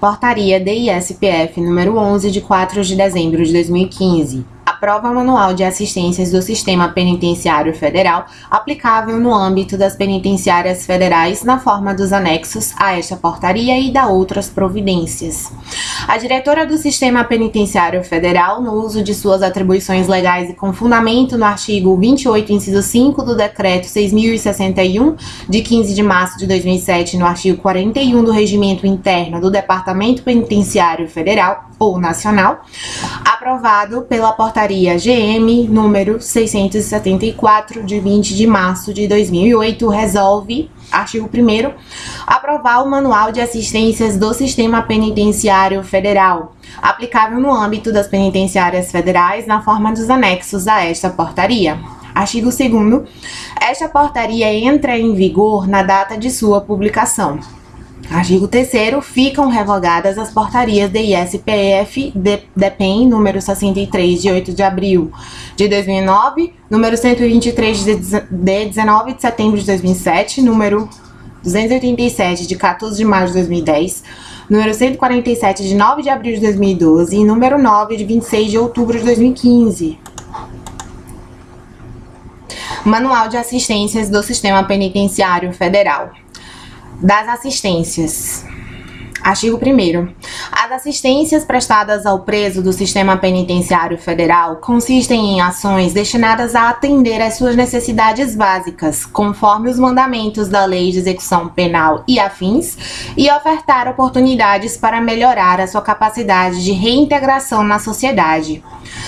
Portaria DISPF número 11 de 4 de dezembro de 2015. Aprova Manual de Assistências do Sistema Penitenciário Federal, aplicável no âmbito das penitenciárias federais, na forma dos anexos a esta portaria e da outras providências. A diretora do Sistema Penitenciário Federal, no uso de suas atribuições legais e com fundamento no artigo 28, inciso 5 do Decreto 6.061, de 15 de março de 2007, no artigo 41 do Regimento Interno do Departamento Penitenciário Federal ou Nacional, aprovado pela Portaria GM número 674, de 20 de março de 2008, resolve, artigo 1º, aprovar o Manual de Assistências do Sistema Penitenciário Federal, aplicável no âmbito das penitenciárias federais, na forma dos anexos a esta portaria. Artigo 2º. Esta portaria entra em vigor na data de sua publicação. Artigo 3º. Ficam revogadas as portarias DISPF DEPEN número 63, de 8 de abril de 2009, número 123 de 19 de setembro de 2007, número 287 de 14 de maio de 2010, número 147 de 9 de abril de 2012 e número 9 de 26 de outubro de 2015. Manual de Assistências do Sistema Penitenciário Federal. Das assistências. Artigo 1º. As assistências prestadas ao preso do Sistema Penitenciário Federal consistem em ações destinadas a atender às suas necessidades básicas, conforme os mandamentos da Lei de Execução Penal e afins, e ofertar oportunidades para melhorar a sua capacidade de reintegração na sociedade.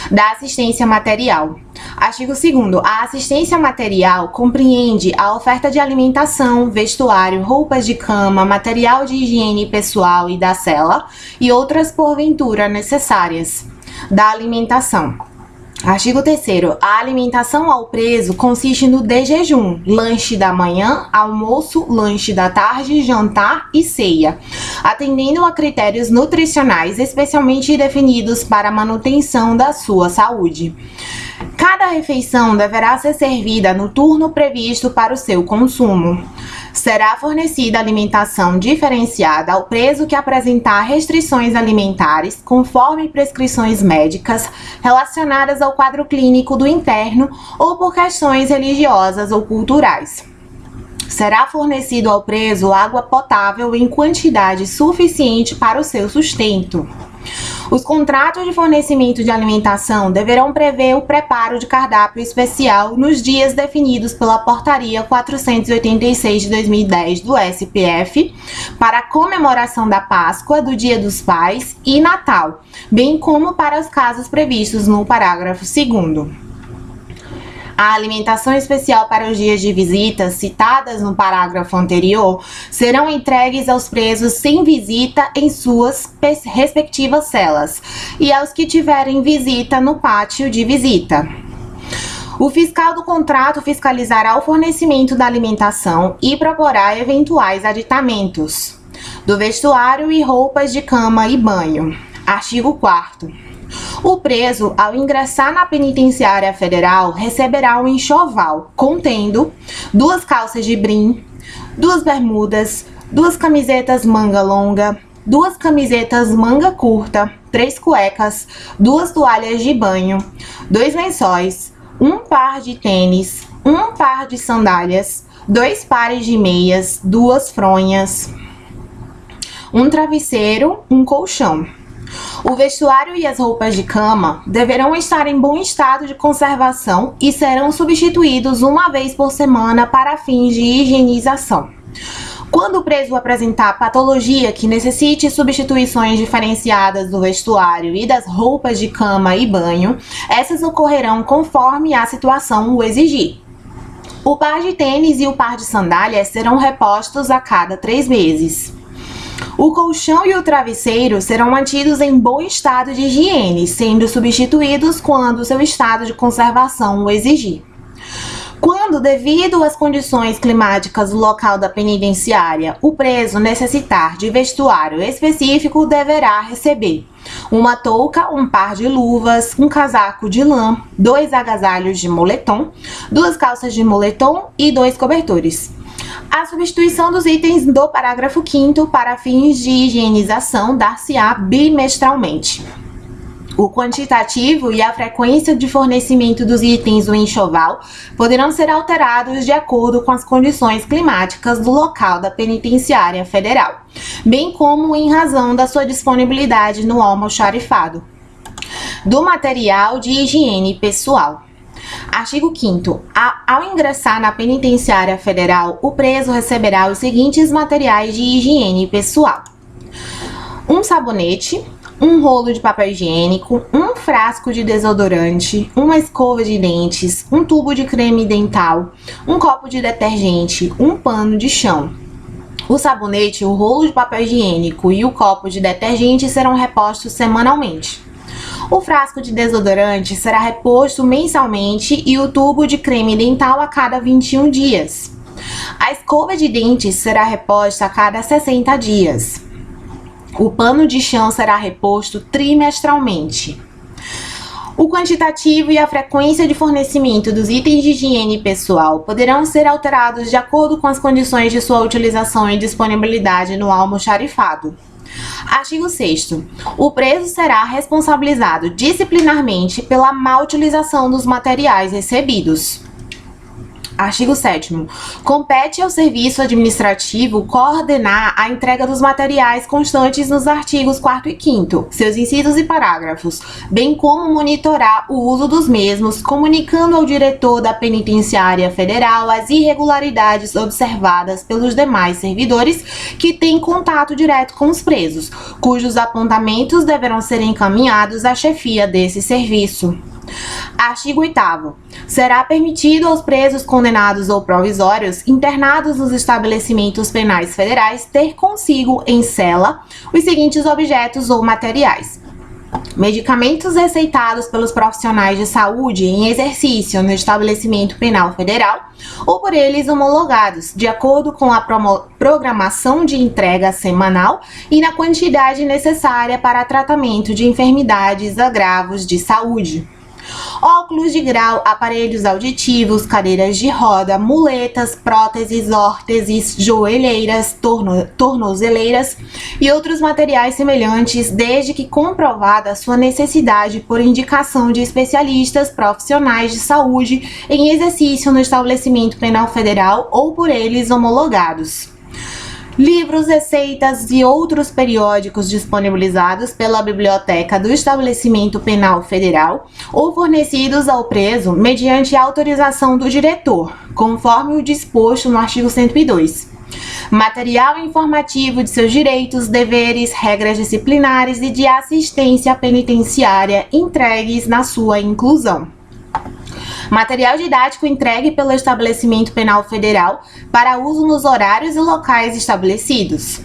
Da assistência material. Artigo 2º. A assistência material compreende a oferta de alimentação, vestuário, roupas de cama, material de higiene pessoal e da cela e outras porventura necessárias. Da alimentação. Artigo 3º. A alimentação ao preso consiste no de jejum, lanche da manhã, almoço, lanche da tarde, jantar e ceia, atendendo a critérios nutricionais especialmente definidos para a manutenção da sua saúde. Cada refeição deverá ser servida no turno previsto para o seu consumo. Será fornecida alimentação diferenciada ao preso que apresentar restrições alimentares, conforme prescrições médicas relacionadas ao quadro clínico do interno ou por questões religiosas ou culturais. Será fornecido ao preso água potável em quantidade suficiente para o seu sustento. Os contratos de fornecimento de alimentação deverão prever o preparo de cardápio especial nos dias definidos pela Portaria 486 de 2010 do SPF para a comemoração da Páscoa, do Dia dos Pais e Natal, bem como para os casos previstos no parágrafo 2º. A alimentação especial para os dias de visita, citadas no parágrafo anterior, serão entregues aos presos sem visita em suas respectivas celas e aos que tiverem visita no pátio de visita. O fiscal do contrato fiscalizará o fornecimento da alimentação e proporá eventuais aditamentos do vestuário e roupas de cama e banho. Artigo 4º. O preso, ao ingressar na penitenciária federal, receberá um enxoval contendo 2 calças de brim, 2 bermudas, 2 camisetas manga longa, 2 camisetas manga curta, 3 cuecas, 2 toalhas de banho, 2 lençóis, 1 par de tênis, 1 par de sandálias, 2 pares de meias, 2 fronhas, 1 travesseiro, 1 colchão. O vestuário e as roupas de cama deverão estar em bom estado de conservação e serão substituídos uma vez por semana para fins de higienização. Quando o preso apresentar patologia que necessite substituições diferenciadas do vestuário e das roupas de cama e banho, essas ocorrerão conforme a situação o exigir. O par de tênis e o par de sandálias serão repostos a cada 3 meses. O colchão e o travesseiro serão mantidos em bom estado de higiene, sendo substituídos quando seu estado de conservação o exigir. Quando, devido às condições climáticas do local da penitenciária, o preso necessitar de vestuário específico, deverá receber uma touca, um par de luvas, um casaco de lã, 2 agasalhos de moletom, 2 calças de moletom e 2 cobertores. A substituição dos itens do parágrafo 5º para fins de higienização dar-se-á bimestralmente. O quantitativo e a frequência de fornecimento dos itens do enxoval poderão ser alterados de acordo com as condições climáticas do local da penitenciária federal, bem como em razão da sua disponibilidade no almoxarifado. Do material de higiene pessoal. Artigo 5º. Ao ingressar na penitenciária federal, o preso receberá os seguintes materiais de higiene pessoal: um sabonete, um rolo de papel higiênico, um frasco de desodorante, uma escova de dentes, um tubo de creme dental, um copo de detergente, um pano de chão. O sabonete, o rolo de papel higiênico e o copo de detergente serão repostos semanalmente. O frasco de desodorante será reposto mensalmente e o tubo de creme dental a cada 21 dias. A escova de dentes será reposta a cada 60 dias. O pano de chão será reposto trimestralmente. O quantitativo e a frequência de fornecimento dos itens de higiene pessoal poderão ser alterados de acordo com as condições de sua utilização e disponibilidade no almoxarifado. Artigo 6º. O preso será responsabilizado disciplinarmente pela má utilização dos materiais recebidos. Artigo 7º. Compete ao serviço administrativo coordenar a entrega dos materiais constantes nos artigos 4º e 5º, seus incisos e parágrafos, bem como monitorar o uso dos mesmos, comunicando ao diretor da penitenciária federal as irregularidades observadas pelos demais servidores que têm contato direto com os presos, cujos apontamentos deverão ser encaminhados à chefia desse serviço. Artigo 8º. Será permitido aos presos condenados ou provisórios internados nos estabelecimentos penais federais ter consigo em cela os seguintes objetos ou materiais: medicamentos receitados pelos profissionais de saúde em exercício no estabelecimento penal federal ou por eles homologados, de acordo com a programação de entrega semanal e na quantidade necessária para tratamento de enfermidades agravos de saúde. Óculos de grau, aparelhos auditivos, cadeiras de roda, muletas, próteses, órteses, joelheiras, tornozeleiras e outros materiais semelhantes, desde que comprovada sua necessidade por indicação de especialistas profissionais de saúde em exercício no estabelecimento penal federal ou por eles homologados. Livros, receitas e outros periódicos disponibilizados pela biblioteca do estabelecimento penal federal ou fornecidos ao preso mediante autorização do diretor, conforme o disposto no artigo 102. Material informativo de seus direitos, deveres, regras disciplinares e de assistência penitenciária entregues na sua inclusão. Material didático entregue pelo estabelecimento penal federal para uso nos horários e locais estabelecidos.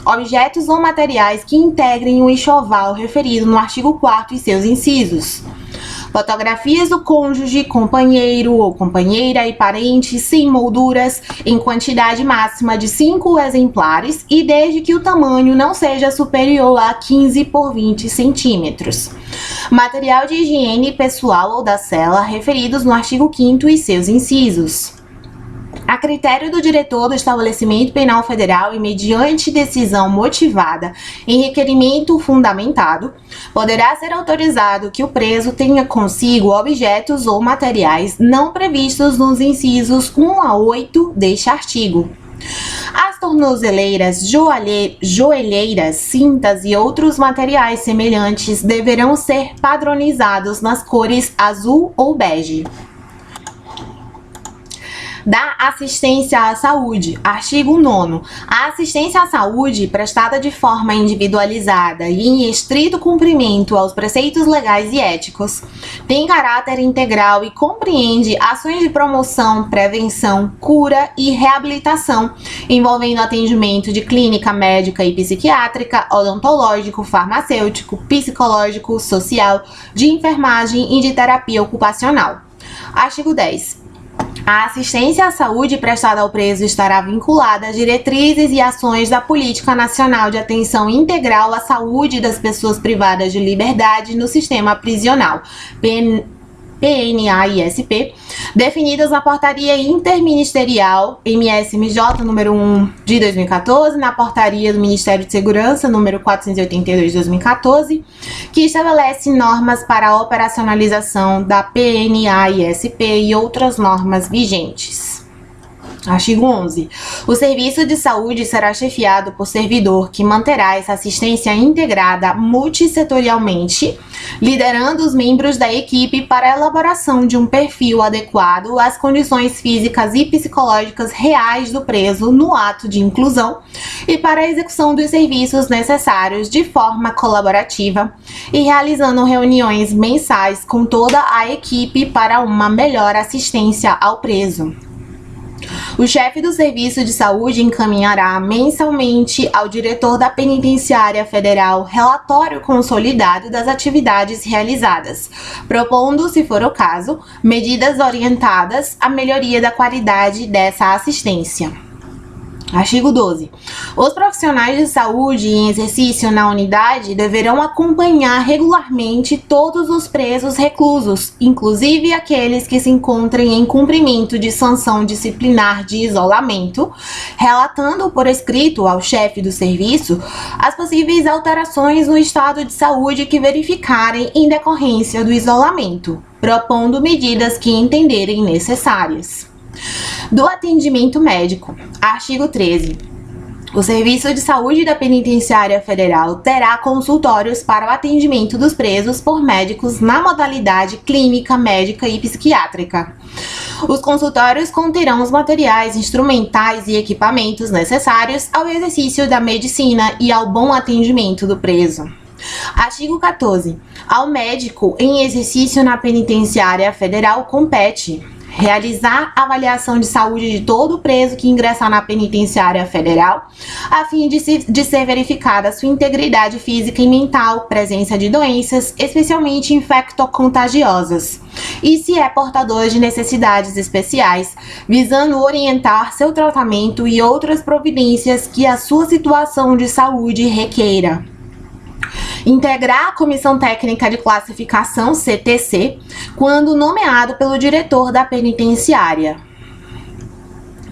Objetos ou materiais que integrem o enxoval referido no artigo 4º e seus incisos. Fotografias do cônjuge, companheiro ou companheira e parentes sem molduras, em quantidade máxima de 5 exemplares e desde que o tamanho não seja superior a 15 por 20 centímetros. Material de higiene pessoal ou da cela referidos no artigo 5º e seus incisos. A critério do diretor do estabelecimento penal federal e mediante decisão motivada em requerimento fundamentado, poderá ser autorizado que o preso tenha consigo objetos ou materiais não previstos nos incisos 1 a 8 deste artigo. As tornozeleiras, joelheiras, cintas e outros materiais semelhantes deverão ser padronizados nas cores azul ou bege. Da assistência à saúde. Artigo 9º. A assistência à saúde, prestada de forma individualizada e em estrito cumprimento aos preceitos legais e éticos, tem caráter integral e compreende ações de promoção, prevenção, cura e reabilitação, envolvendo atendimento de clínica médica e psiquiátrica, odontológico, farmacêutico, psicológico, social, de enfermagem e de terapia ocupacional. Artigo 10. A assistência à saúde prestada ao preso estará vinculada às diretrizes e ações da Política Nacional de Atenção Integral à Saúde das Pessoas Privadas de Liberdade no Sistema Prisional, PNA-ISP, definidas na Portaria Interministerial MSMJ número 1 de 2014, na Portaria do Ministério de Segurança número 482 de 2014, que estabelece normas para a operacionalização da PNA-ISP e outras normas vigentes. Artigo 11. O serviço de saúde será chefiado por servidor que manterá essa assistência integrada multissetorialmente, liderando os membros da equipe para a elaboração de um perfil adequado às condições físicas e psicológicas reais do preso no ato de inclusão e para a execução dos serviços necessários de forma colaborativa e realizando reuniões mensais com toda a equipe para uma melhor assistência ao preso. O chefe do Serviço de Saúde encaminhará mensalmente ao diretor da Penitenciária Federal relatório consolidado das atividades realizadas, propondo, se for o caso, medidas orientadas à melhoria da qualidade dessa assistência. Artigo 12. Os profissionais de saúde em exercício na unidade deverão acompanhar regularmente todos os presos reclusos, inclusive aqueles que se encontrem em cumprimento de sanção disciplinar de isolamento, relatando por escrito ao chefe do serviço as possíveis alterações no estado de saúde que verificarem em decorrência do isolamento, propondo medidas que entenderem necessárias. Do atendimento médico. Artigo 13. O Serviço de Saúde da Penitenciária Federal terá consultórios para o atendimento dos presos por médicos na modalidade clínica, médica e psiquiátrica. Os consultórios conterão os materiais, instrumentais e equipamentos necessários ao exercício da medicina e ao bom atendimento do preso. Artigo 14. Ao médico em exercício na Penitenciária Federal compete realizar avaliação de saúde de todo preso que ingressar na Penitenciária Federal, a fim de ser verificada sua integridade física e mental, presença de doenças, especialmente infectocontagiosas, e se é portador de necessidades especiais, visando orientar seu tratamento e outras providências que a sua situação de saúde requeira. Integrar a Comissão Técnica de Classificação, CTC, quando nomeado pelo diretor da penitenciária.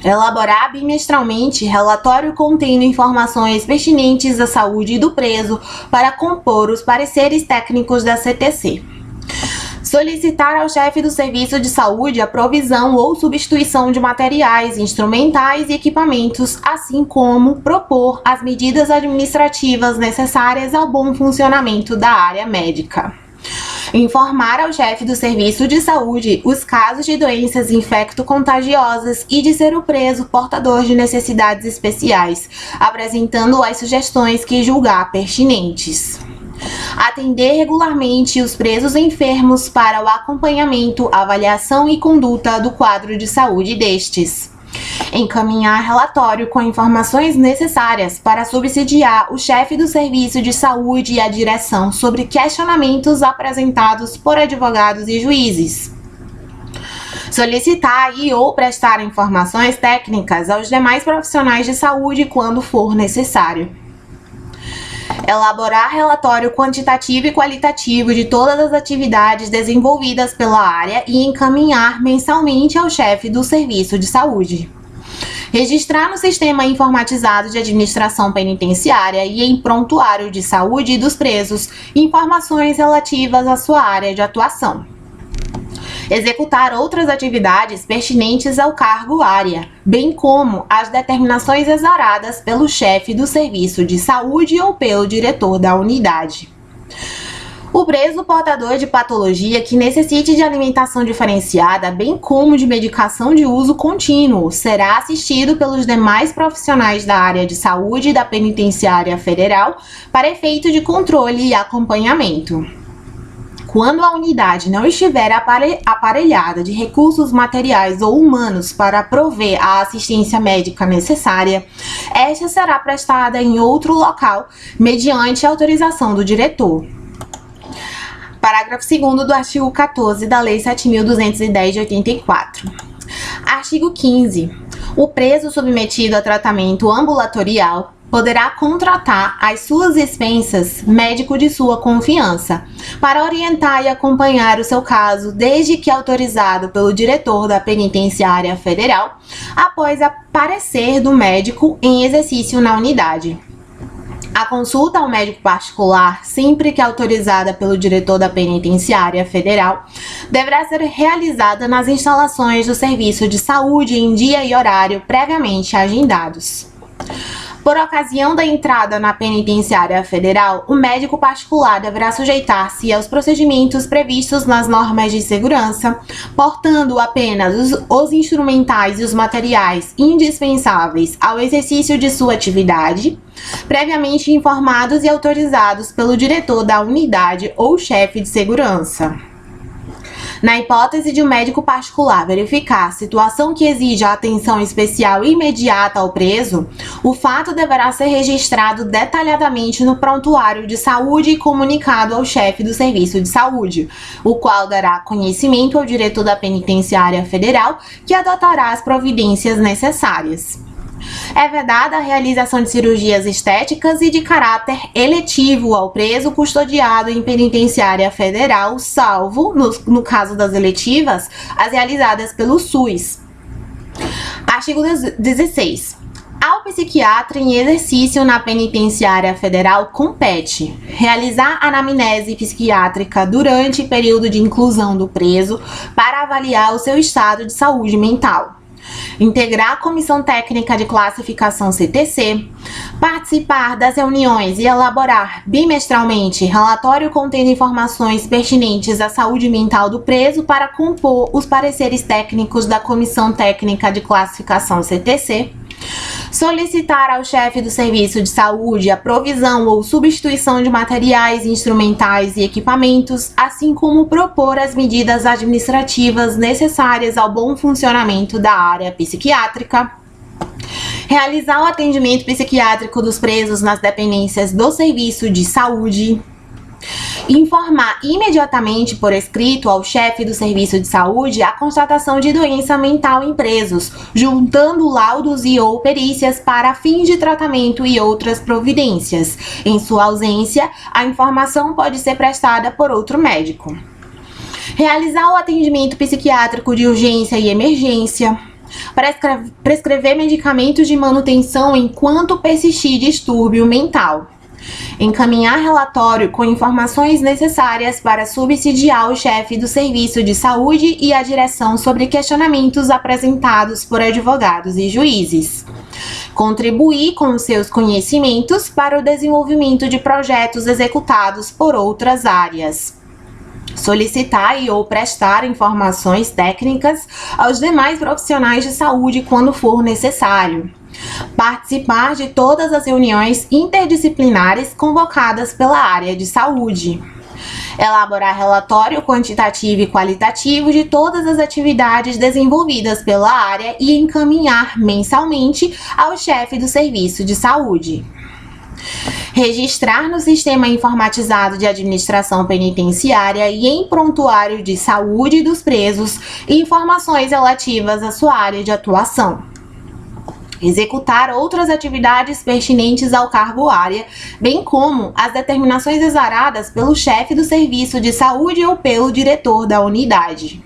Elaborar bimestralmente relatório contendo informações pertinentes à saúde do preso para compor os pareceres técnicos da CTC. Solicitar ao chefe do Serviço de Saúde a provisão ou substituição de materiais, instrumentais e equipamentos, assim como propor as medidas administrativas necessárias ao bom funcionamento da área médica. Informar ao chefe do Serviço de Saúde os casos de doenças infecto-contagiosas e de ser o preso portador de necessidades especiais, apresentando as sugestões que julgar pertinentes. Atender regularmente os presos enfermos para o acompanhamento, avaliação e conduta do quadro de saúde destes. Encaminhar relatório com informações necessárias para subsidiar o chefe do Serviço de Saúde e a direção sobre questionamentos apresentados por advogados e juízes. Solicitar e ou prestar informações técnicas aos demais profissionais de saúde quando for necessário. Elaborar relatório quantitativo e qualitativo de todas as atividades desenvolvidas pela área e encaminhar mensalmente ao chefe do Serviço de Saúde. Registrar no Sistema Informatizado de Administração Penitenciária e em Prontuário de Saúde dos Presos informações relativas à sua área de atuação. Executar outras atividades pertinentes ao cargo área, bem como as determinações exaradas pelo chefe do serviço de saúde ou pelo diretor da unidade. O preso portador de patologia que necessite de alimentação diferenciada, bem como de medicação de uso contínuo, será assistido pelos demais profissionais da área de saúde da Penitenciária Federal para efeito de controle e acompanhamento. Quando a unidade não estiver aparelhada de recursos materiais ou humanos para prover a assistência médica necessária, esta será prestada em outro local, mediante autorização do diretor. Parágrafo 2º do artigo 14 da Lei 7.210 de 84. Artigo 15. O preso submetido a tratamento ambulatorial poderá contratar às suas expensas médico de sua confiança para orientar e acompanhar o seu caso, desde que autorizado pelo diretor da Penitenciária Federal, após parecer do médico em exercício na unidade. A consulta ao médico particular, sempre que autorizada pelo diretor da Penitenciária Federal, deverá ser realizada nas instalações do Serviço de Saúde em dia e horário previamente agendados. Por ocasião da entrada na Penitenciária Federal, o médico particular deverá sujeitar-se aos procedimentos previstos nas normas de segurança, portando apenas os instrumentais e os materiais indispensáveis ao exercício de sua atividade, previamente informados e autorizados pelo diretor da unidade ou chefe de segurança. Na hipótese de um médico particular verificar situação que exija atenção especial e imediata ao preso, o fato deverá ser registrado detalhadamente no prontuário de saúde e comunicado ao chefe do serviço de saúde, o qual dará conhecimento ao diretor da Penitenciária Federal, que adotará as providências necessárias. É vedada a realização de cirurgias estéticas e de caráter eletivo ao preso custodiado em penitenciária federal, salvo, no caso das eletivas, as realizadas pelo SUS. Artigo 16. Ao psiquiatra em exercício na Penitenciária Federal compete realizar anamnese psiquiátrica durante o período de inclusão do preso para avaliar o seu estado de saúde mental, integrar a Comissão Técnica de Classificação CTC, participar das reuniões e elaborar bimestralmente relatório contendo informações pertinentes à saúde mental do preso para compor os pareceres técnicos da Comissão Técnica de Classificação CTC, solicitar ao chefe do serviço de saúde a provisão ou substituição de materiais, instrumentais e equipamentos, assim como propor as medidas administrativas necessárias ao bom funcionamento da área psiquiátrica, realizar o atendimento psiquiátrico dos presos nas dependências do serviço de saúde, informar imediatamente por escrito ao chefe do serviço de saúde a constatação de doença mental em presos, juntando laudos e ou perícias para fins de tratamento e outras providências. Em sua ausência, a informação pode ser prestada por outro médico. Realizar o atendimento psiquiátrico de urgência e emergência. Prescrever medicamentos de manutenção enquanto persistir distúrbio mental. Encaminhar relatório com informações necessárias para subsidiar o chefe do serviço de saúde e a direção sobre questionamentos apresentados por advogados e juízes. Contribuir com seus conhecimentos para o desenvolvimento de projetos executados por outras áreas. Solicitar e ou prestar informações técnicas aos demais profissionais de saúde quando for necessário. Participar de todas as reuniões interdisciplinares convocadas pela área de saúde. Elaborar relatório quantitativo e qualitativo de todas as atividades desenvolvidas pela área e encaminhar mensalmente ao chefe do serviço de saúde. Registrar no Sistema Informatizado de Administração Penitenciária e em prontuário de saúde dos presos informações relativas à sua área de atuação. Executar outras atividades pertinentes ao cargo área, bem como as determinações exaradas pelo chefe do serviço de saúde ou pelo diretor da unidade.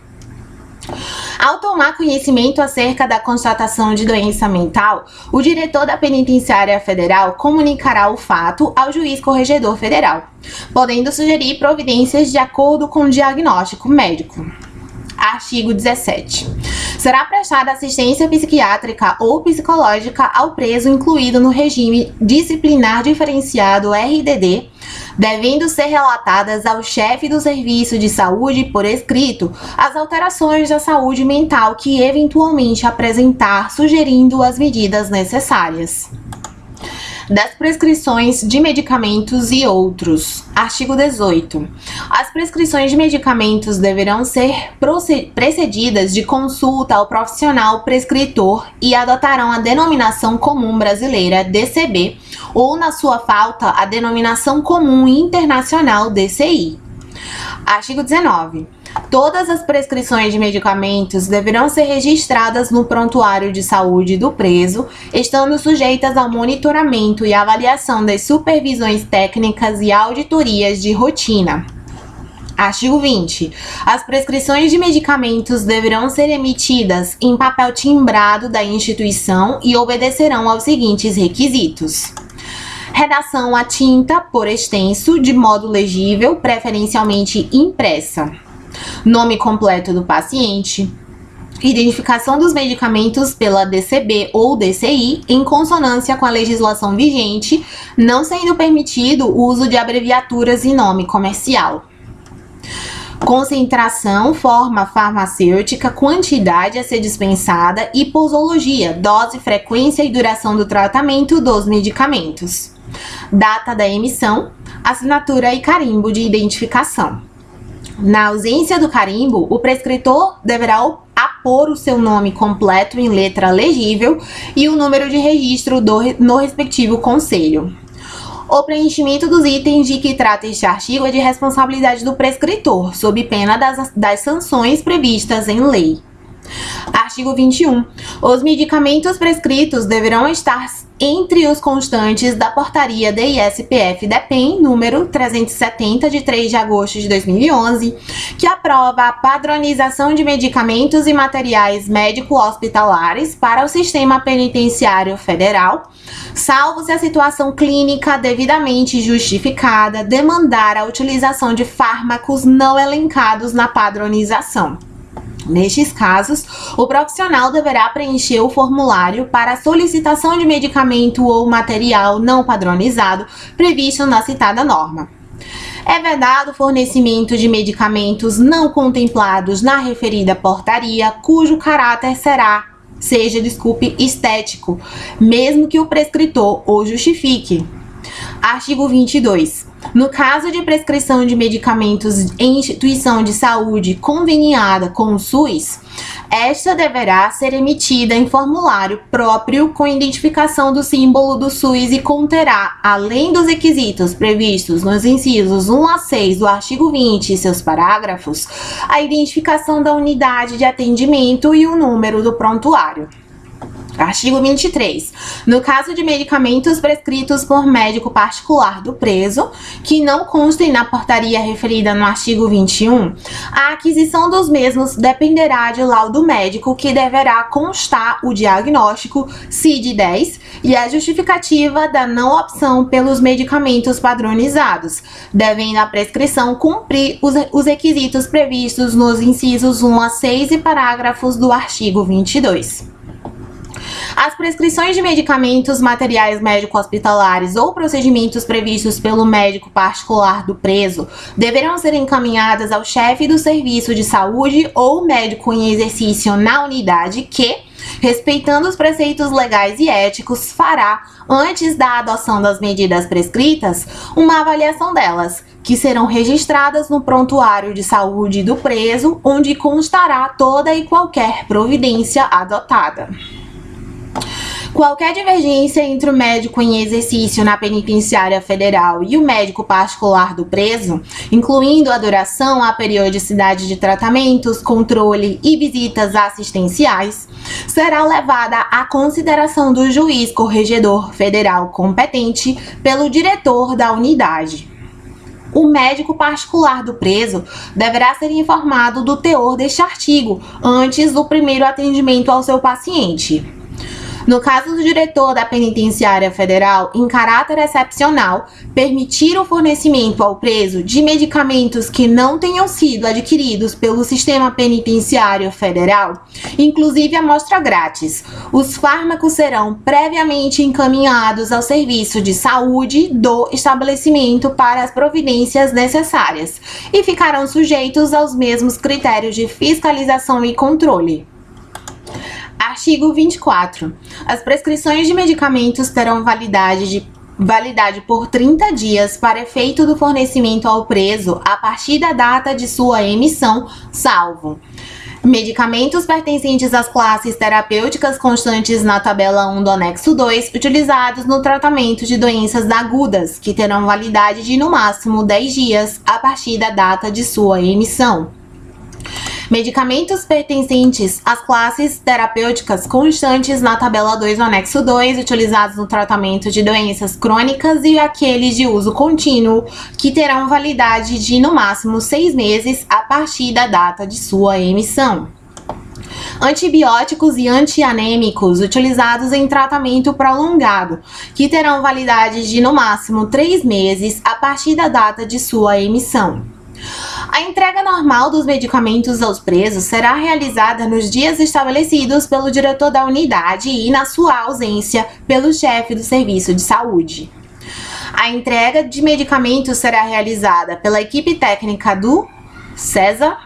Ao tomar conhecimento acerca da constatação de doença mental, o diretor da Penitenciária Federal comunicará o fato ao juiz corregedor federal, podendo sugerir providências de acordo com o diagnóstico médico. Artigo 17. Será prestada assistência psiquiátrica ou psicológica ao preso incluído no regime disciplinar diferenciado RDD, devendo ser relatadas ao chefe do serviço de saúde por escrito as alterações da saúde mental que eventualmente apresentar, sugerindo as medidas necessárias. Das prescrições de medicamentos e outros. Artigo 18. As prescrições de medicamentos deverão ser precedidas de consulta ao profissional prescritor e adotarão a denominação comum brasileira DCB ou, na sua falta, a denominação comum internacional DCI. Artigo 19. Todas as prescrições de medicamentos deverão ser registradas no prontuário de saúde do preso, estando sujeitas ao monitoramento e avaliação das supervisões técnicas e auditorias de rotina. Artigo 20. As prescrições de medicamentos deverão ser emitidas em papel timbrado da instituição e obedecerão aos seguintes requisitos: redação à tinta, por extenso, de modo legível, preferencialmente impressa. Nome completo do paciente. Identificação dos medicamentos pela DCB ou DCI em consonância com a legislação vigente, não sendo permitido o uso de abreviaturas e nome comercial. Concentração, forma farmacêutica, quantidade a ser dispensada e posologia, dose, frequência e duração do tratamento dos medicamentos. Data da emissão, assinatura e carimbo de identificação. Na ausência do carimbo, o prescritor deverá apor o seu nome completo em letra legível e o número de registro no respectivo conselho. O preenchimento dos itens de que trata este artigo é de responsabilidade do prescritor, sob pena das sanções previstas em lei. Artigo 21. Os medicamentos prescritos deverão estar entre os constantes da Portaria DI-SPF-DEPEN, número 370, de 3 de agosto de 2011, que aprova a padronização de medicamentos e materiais médico-hospitalares para o Sistema Penitenciário Federal, salvo se a situação clínica devidamente justificada demandar a utilização de fármacos não elencados na padronização. Nestes casos, o profissional deverá preencher o formulário para a solicitação de medicamento ou material não padronizado previsto na citada norma. É vedado o fornecimento de medicamentos não contemplados na referida portaria, cujo caráter seja estético, mesmo que o prescritor o justifique. Artigo 22. No caso de prescrição de medicamentos em instituição de saúde conveniada com o SUS, esta deverá ser emitida em formulário próprio com identificação do símbolo do SUS e conterá, além dos requisitos previstos nos incisos 1 a 6 do artigo 20 e seus parágrafos, a identificação da unidade de atendimento e o número do prontuário. Artigo 23. No caso de medicamentos prescritos por médico particular do preso, que não constem na portaria referida no artigo 21, a aquisição dos mesmos dependerá de laudo médico, que deverá constar o diagnóstico CID-10 e a justificativa da não opção pelos medicamentos padronizados, devendo a prescrição cumprir os requisitos previstos nos incisos 1 a 6 e parágrafos do artigo 22. As prescrições de medicamentos, materiais médico-hospitalares ou procedimentos previstos pelo médico particular do preso deverão ser encaminhadas ao chefe do serviço de saúde ou médico em exercício na unidade que, respeitando os preceitos legais e éticos, fará, antes da adoção das medidas prescritas, uma avaliação delas, que serão registradas no prontuário de saúde do preso, onde constará toda e qualquer providência adotada. Qualquer divergência entre o médico em exercício na penitenciária federal e o médico particular do preso, incluindo a duração, a periodicidade de tratamentos, controle e visitas assistenciais, será levada à consideração do juiz corregedor federal competente pelo diretor da unidade. O médico particular do preso deverá ser informado do teor deste artigo antes do primeiro atendimento ao seu paciente. No caso do diretor da penitenciária federal, em caráter excepcional, permitir o fornecimento ao preso de medicamentos que não tenham sido adquiridos pelo sistema penitenciário federal, inclusive amostra grátis. Os fármacos serão previamente encaminhados ao serviço de saúde do estabelecimento para as providências necessárias e ficarão sujeitos aos mesmos critérios de fiscalização e controle. Artigo 24. As prescrições de medicamentos terão validade por 30 dias para efeito do fornecimento ao preso a partir da data de sua emissão, salvo medicamentos pertencentes às classes terapêuticas constantes na tabela 1 do anexo 2, utilizados no tratamento de doenças agudas, que terão validade de no máximo 10 dias a partir da data de sua emissão. Medicamentos pertencentes às classes terapêuticas constantes na tabela 2 do anexo 2, utilizados no tratamento de doenças crônicas, e aqueles de uso contínuo, que terão validade de no máximo 6 meses a partir da data de sua emissão. Antibióticos e antianêmicos utilizados em tratamento prolongado, que terão validade de no máximo 3 meses a partir da data de sua emissão. A entrega normal dos medicamentos aos presos será realizada nos dias estabelecidos pelo diretor da unidade e, na sua ausência, pelo chefe do serviço de saúde. A entrega de medicamentos será realizada pela equipe técnica do CESA,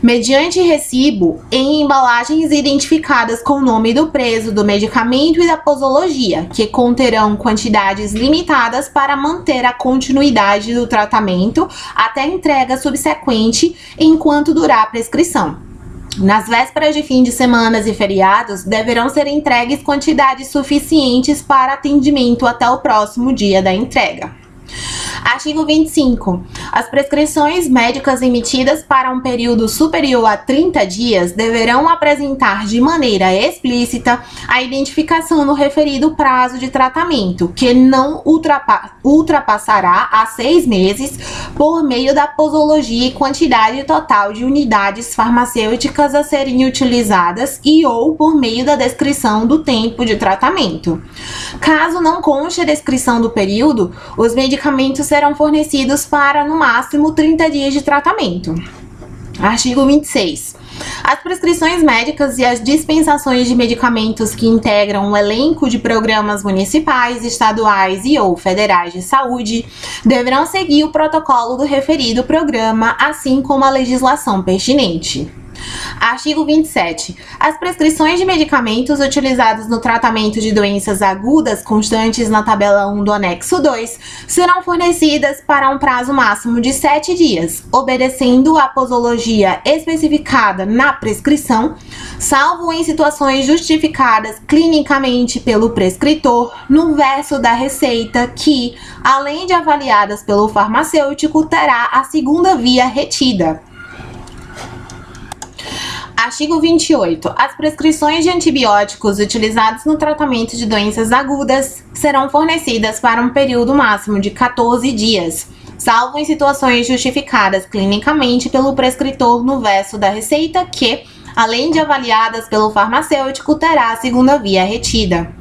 mediante recibo em embalagens identificadas com o nome do preso, do medicamento e da posologia, que conterão quantidades limitadas para manter a continuidade do tratamento até a entrega subsequente enquanto durar a prescrição. Nas vésperas de fim de semana e feriados, deverão ser entregues quantidades suficientes para atendimento até o próximo dia da entrega. Artigo 25. As prescrições médicas emitidas para um período superior a 30 dias deverão apresentar de maneira explícita a identificação no referido prazo de tratamento, que não ultrapassará a 6 meses, por meio da posologia e quantidade total de unidades farmacêuticas a serem utilizadas e ou por meio da descrição do tempo de tratamento. Caso não conste a descrição do período, os medicamentos serão fornecidos para, no máximo, 30 dias de tratamento. Artigo 26. As prescrições médicas e as dispensações de medicamentos que integram o elenco de programas municipais, estaduais e ou federais de saúde deverão seguir o protocolo do referido programa, assim como a legislação pertinente. Artigo 27. As prescrições de medicamentos utilizados no tratamento de doenças agudas constantes na tabela 1 do anexo 2 serão fornecidas para um prazo máximo de 7 dias, obedecendo à posologia especificada na prescrição, salvo em situações justificadas clinicamente pelo prescritor, no verso da receita que, além de avaliadas pelo farmacêutico, terá a segunda via retida. Artigo 28. As prescrições de antibióticos utilizados no tratamento de doenças agudas serão fornecidas para um período máximo de 14 dias, salvo em situações justificadas clinicamente pelo prescritor, no verso da receita que, além de avaliadas pelo farmacêutico, terá a segunda via retida.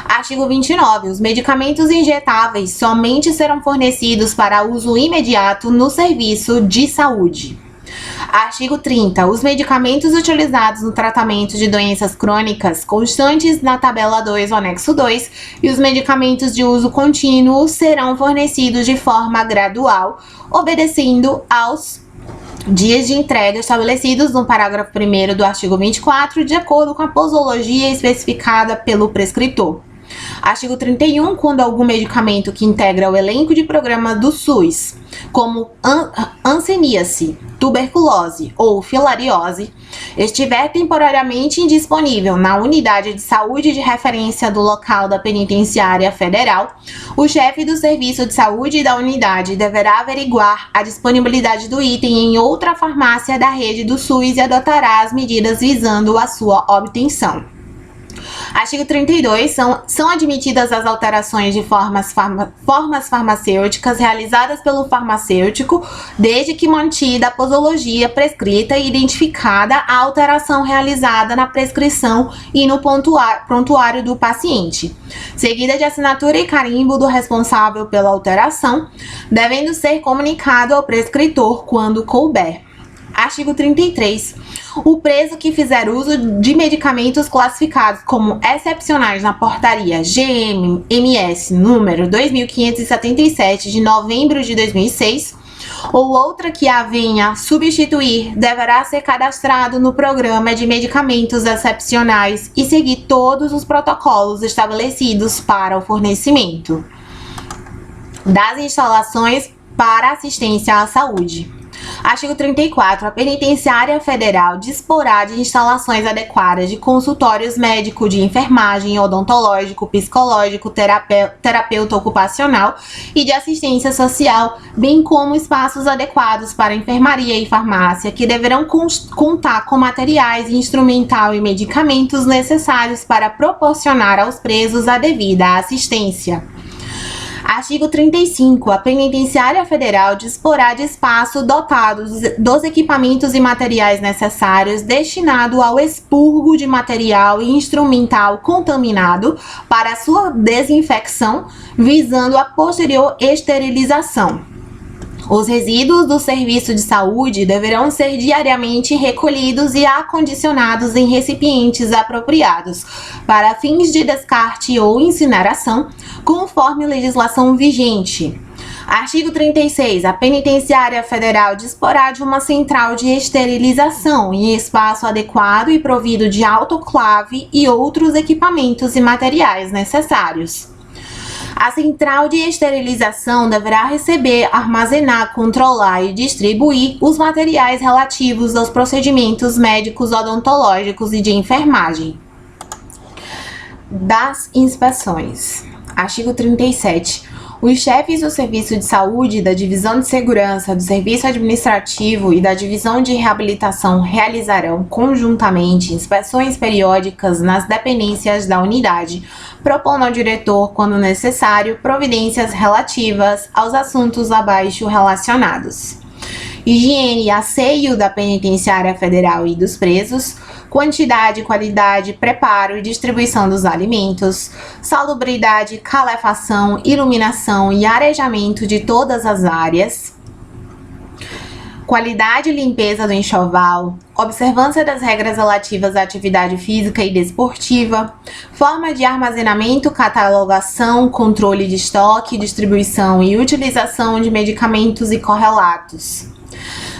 Artigo 29. Os medicamentos injetáveis somente serão fornecidos para uso imediato no serviço de saúde. Artigo 30. Os medicamentos utilizados no tratamento de doenças crônicas constantes na tabela 2 do anexo 2 e os medicamentos de uso contínuo serão fornecidos de forma gradual, obedecendo aos dias de entrega estabelecidos no parágrafo 1º do artigo 24, de acordo com a posologia especificada pelo prescritor. Artigo 31. Quando algum medicamento que integra o elenco de programa do SUS, como hanseníase, tuberculose ou filariose, estiver temporariamente indisponível na unidade de saúde de referência do local da penitenciária federal, o chefe do serviço de saúde da unidade deverá averiguar a disponibilidade do item em outra farmácia da rede do SUS e adotará as medidas visando a sua obtenção. Artigo 32. São admitidas as alterações de formas farmacêuticas realizadas pelo farmacêutico, desde que mantida a posologia prescrita e identificada a alteração realizada na prescrição e no prontuário do paciente, seguida de assinatura e carimbo do responsável pela alteração, devendo ser comunicado ao prescritor quando couber. Artigo 33. O preso que fizer uso de medicamentos classificados como excepcionais na portaria GM-MS número 2577 de novembro de 2006 ou outra que a venha substituir, deverá ser cadastrado no programa de medicamentos excepcionais e seguir todos os protocolos estabelecidos para o fornecimento das instalações para assistência à saúde. Artigo 34. A Penitenciária Federal disporá de instalações adequadas de consultórios médico, de enfermagem, odontológico, psicológico, terapeuta ocupacional e de assistência social, bem como espaços adequados para enfermaria e farmácia, que deverão contar com materiais, instrumental e medicamentos necessários para proporcionar aos presos a devida assistência. Artigo 35. A Penitenciária Federal disporá de espaço dotado dos equipamentos e materiais necessários destinado ao expurgo de material e instrumental contaminado para sua desinfecção, visando a posterior esterilização. Os resíduos do serviço de saúde deverão ser diariamente recolhidos e acondicionados em recipientes apropriados para fins de descarte ou incineração, conforme legislação vigente. Artigo 36. A Penitenciária Federal disporá de uma central de esterilização em espaço adequado e provido de autoclave e outros equipamentos e materiais necessários. A central de esterilização deverá receber, armazenar, controlar e distribuir os materiais relativos aos procedimentos médicos, odontológicos e de enfermagem. Das inspeções. Artigo 37. Os chefes do Serviço de Saúde, da Divisão de Segurança, do Serviço Administrativo e da Divisão de Reabilitação realizarão conjuntamente inspeções periódicas nas dependências da unidade, propondo ao diretor, quando necessário, providências relativas aos assuntos abaixo relacionados. Higiene e asseio da Penitenciária Federal e dos presos, quantidade, qualidade, preparo e distribuição dos alimentos, salubridade, calefação, iluminação e arejamento de todas as áreas, qualidade e limpeza do enxoval, observância das regras relativas à atividade física e desportiva, forma de armazenamento, catalogação, controle de estoque, distribuição e utilização de medicamentos e correlatos.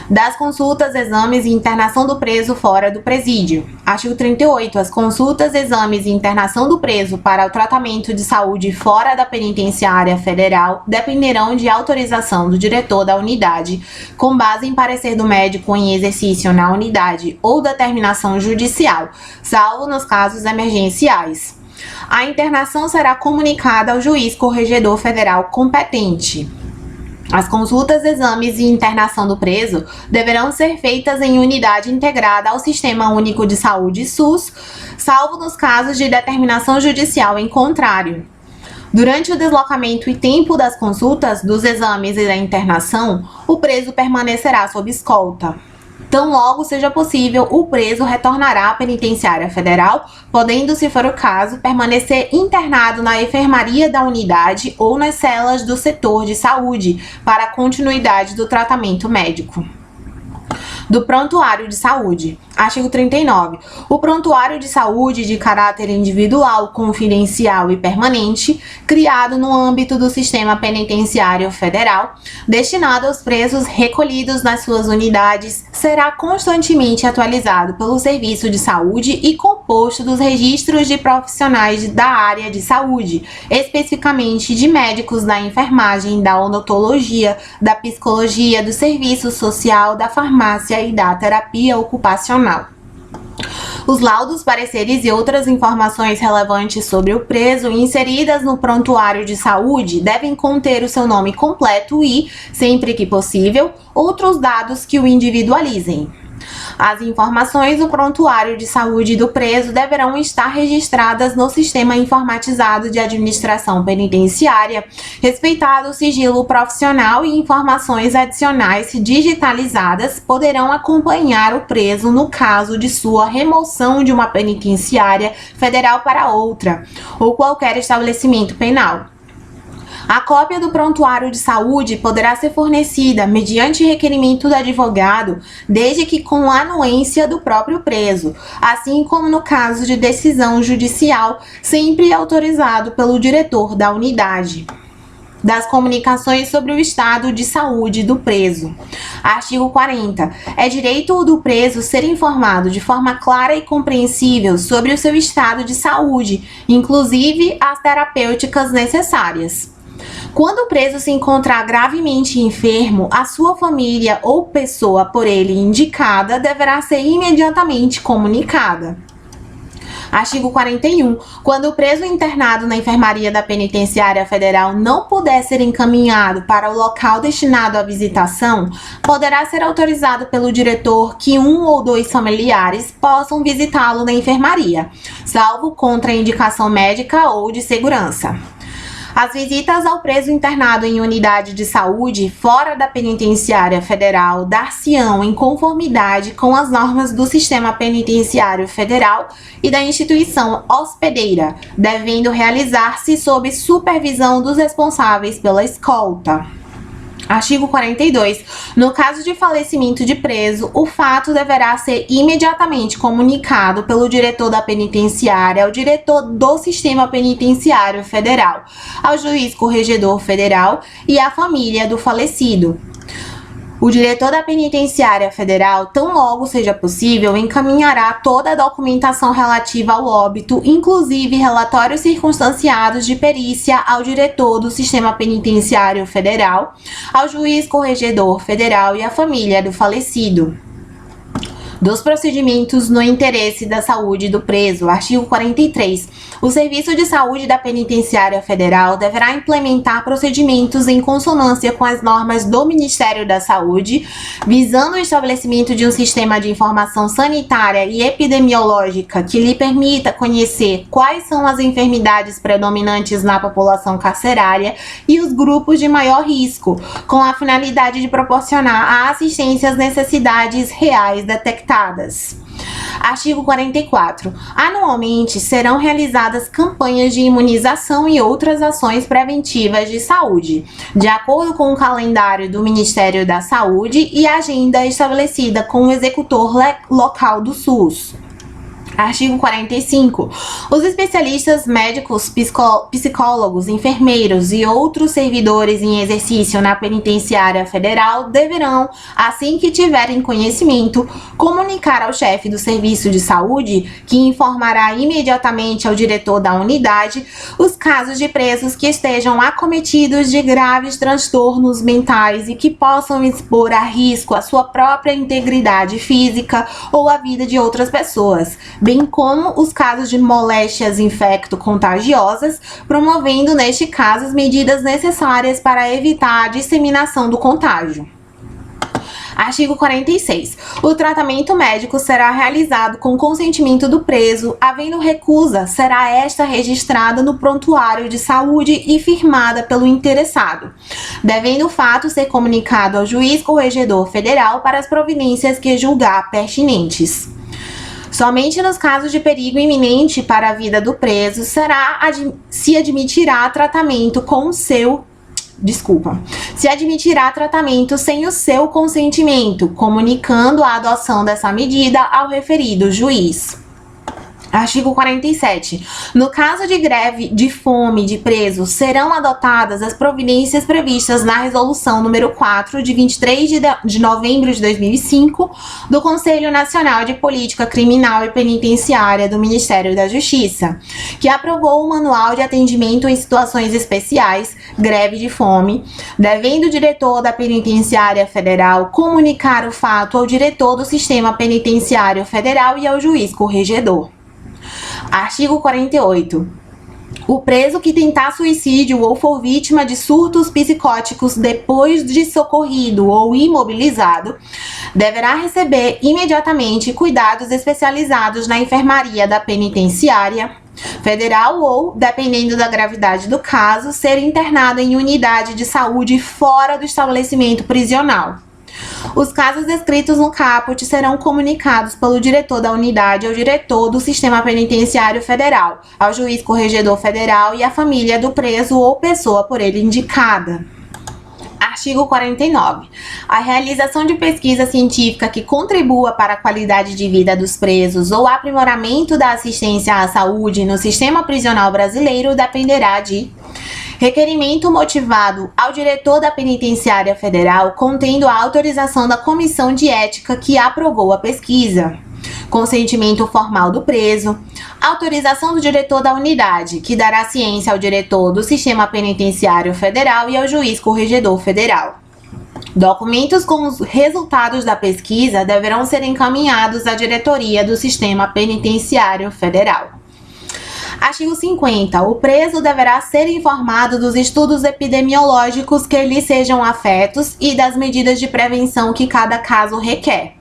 Das consultas, exames e internação do preso fora do presídio. Artigo 38. As consultas, exames e internação do preso para o tratamento de saúde fora da Penitenciária Federal dependerão de autorização do diretor da unidade, com base em parecer do médico em exercício na unidade ou determinação judicial, salvo nos casos emergenciais. A internação será comunicada ao juiz corregedor federal competente. As consultas, exames e internação do preso deverão ser feitas em unidade integrada ao Sistema Único de Saúde SUS, salvo nos casos de determinação judicial em contrário. Durante o deslocamento e tempo das consultas, dos exames e da internação, o preso permanecerá sob escolta. Tão logo seja possível, o preso retornará à Penitenciária Federal, podendo, se for o caso, permanecer internado na enfermaria da unidade ou nas celas do setor de saúde para a continuidade do tratamento médico. Do prontuário de saúde. Artigo 39. O prontuário de saúde de caráter individual, confidencial e permanente, criado no âmbito do Sistema Penitenciário Federal, destinado aos presos recolhidos nas suas unidades, será constantemente atualizado pelo Serviço de Saúde e composto dos registros de profissionais da área de saúde, especificamente de médicos da enfermagem, da odontologia, da psicologia, do serviço social, da farmácia e da terapia ocupacional. Os laudos, pareceres e outras informações relevantes sobre o preso inseridas no prontuário de saúde devem conter o seu nome completo e, sempre que possível, outros dados que o individualizem. As informações do prontuário de saúde do preso deverão estar registradas no Sistema Informatizado de Administração Penitenciária, respeitado o sigilo profissional, e informações adicionais digitalizadas poderão acompanhar o preso no caso de sua remoção de uma penitenciária federal para outra, ou qualquer estabelecimento penal. A cópia do prontuário de saúde poderá ser fornecida mediante requerimento do advogado, desde que com anuência do próprio preso, assim como no caso de decisão judicial, sempre autorizado pelo diretor da unidade. Das comunicações sobre o estado de saúde do preso. Artigo 40. É direito do preso ser informado de forma clara e compreensível sobre o seu estado de saúde, inclusive as terapêuticas necessárias. Quando o preso se encontrar gravemente enfermo, a sua família ou pessoa por ele indicada deverá ser imediatamente comunicada. Artigo 41. Quando o preso internado na enfermaria da Penitenciária Federal não puder ser encaminhado para o local destinado à visitação, poderá ser autorizado pelo diretor que um ou dois familiares possam visitá-lo na enfermaria, salvo contra indicação médica ou de segurança. As visitas ao preso internado em unidade de saúde fora da Penitenciária Federal dar-se-ão em conformidade com as normas do Sistema Penitenciário Federal e da instituição hospedeira, devendo realizar-se sob supervisão dos responsáveis pela escolta. Artigo 42. No caso de falecimento de preso, o fato deverá ser imediatamente comunicado pelo diretor da penitenciária ao diretor do Sistema Penitenciário Federal, ao juiz corregedor federal e à família do falecido. O diretor da Penitenciária Federal, tão logo seja possível, encaminhará toda a documentação relativa ao óbito, inclusive relatórios circunstanciados de perícia, ao diretor do Sistema Penitenciário Federal, ao juiz corregedor federal e à família do falecido. Dos procedimentos no interesse da saúde do preso. Artigo 43. O Serviço de Saúde da Penitenciária Federal deverá implementar procedimentos em consonância com as normas do Ministério da Saúde, visando o estabelecimento de um sistema de informação sanitária e epidemiológica que lhe permita conhecer quais são as enfermidades predominantes na população carcerária e os grupos de maior risco, com a finalidade de proporcionar a assistência às necessidades reais detectadas. Artigo 44. Anualmente serão realizadas campanhas de imunização e outras ações preventivas de saúde, de acordo com o calendário do Ministério da Saúde e a agenda estabelecida com o executor local do SUS. Artigo 45. Os especialistas médicos, psicólogos, enfermeiros e outros servidores em exercício na Penitenciária Federal deverão, assim que tiverem conhecimento, comunicar ao chefe do Serviço de Saúde, que informará imediatamente ao diretor da unidade, os casos de presos que estejam acometidos de graves transtornos mentais e que possam expor a risco a sua própria integridade física ou a vida de outras pessoas, bem como os casos de moléstias infecto-contagiosas, promovendo, neste caso, as medidas necessárias para evitar a disseminação do contágio. Artigo 46. O tratamento médico será realizado com consentimento do preso. Havendo recusa, será esta registrada no prontuário de saúde e firmada pelo interessado, devendo o fato ser comunicado ao juiz corregedor federal para as providências que julgar pertinentes. Somente nos casos de perigo iminente para a vida do preso se admitirá tratamento sem o seu consentimento, comunicando a adoção dessa medida ao referido juiz. Artigo 47. No caso de greve de fome de presos, serão adotadas as providências previstas na Resolução número 4, de 23 de novembro de 2005, do Conselho Nacional de Política Criminal e Penitenciária do Ministério da Justiça, que aprovou o Manual de Atendimento em Situações Especiais, greve de fome, devendo o diretor da Penitenciária Federal comunicar o fato ao diretor do Sistema Penitenciário Federal e ao juiz corregedor. Artigo 48. O preso que tentar suicídio ou for vítima de surtos psicóticos depois de socorrido ou imobilizado, deverá receber imediatamente cuidados especializados na enfermaria da Penitenciária Federal ou, dependendo da gravidade do caso, ser internado em unidade de saúde fora do estabelecimento prisional. Os casos descritos no caput serão comunicados pelo diretor da unidade ao diretor do Sistema Penitenciário Federal, ao juiz corregedor federal e à família do preso ou pessoa por ele indicada. Artigo 49. A realização de pesquisa científica que contribua para a qualidade de vida dos presos ou aprimoramento da assistência à saúde no sistema prisional brasileiro dependerá de requerimento motivado ao diretor da Penitenciária Federal contendo a autorização da Comissão de Ética que aprovou a pesquisa. consentimento formal do preso, autorização do diretor da unidade, que dará ciência ao diretor do Sistema Penitenciário Federal e ao juiz corregedor federal. Documentos com os resultados da pesquisa deverão ser encaminhados à diretoria do Sistema Penitenciário Federal. Artigo 50. O preso deverá ser informado dos estudos epidemiológicos que lhe sejam afetos e das medidas de prevenção que cada caso requer.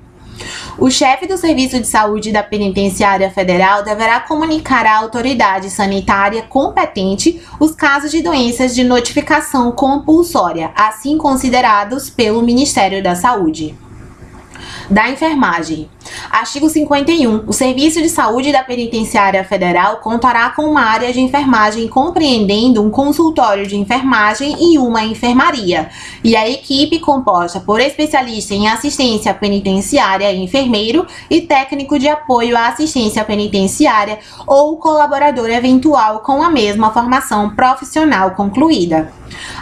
O chefe do Serviço de Saúde da Penitenciária Federal deverá comunicar à autoridade sanitária competente os casos de doenças de notificação compulsória, assim considerados pelo Ministério da Saúde. Da enfermagem. Artigo 51. O Serviço de Saúde da Penitenciária Federal contará com uma área de enfermagem compreendendo um consultório de enfermagem e uma enfermaria, e a equipe composta por especialista em assistência penitenciária, enfermeiro e técnico de apoio à assistência penitenciária ou colaborador eventual com a mesma formação profissional concluída.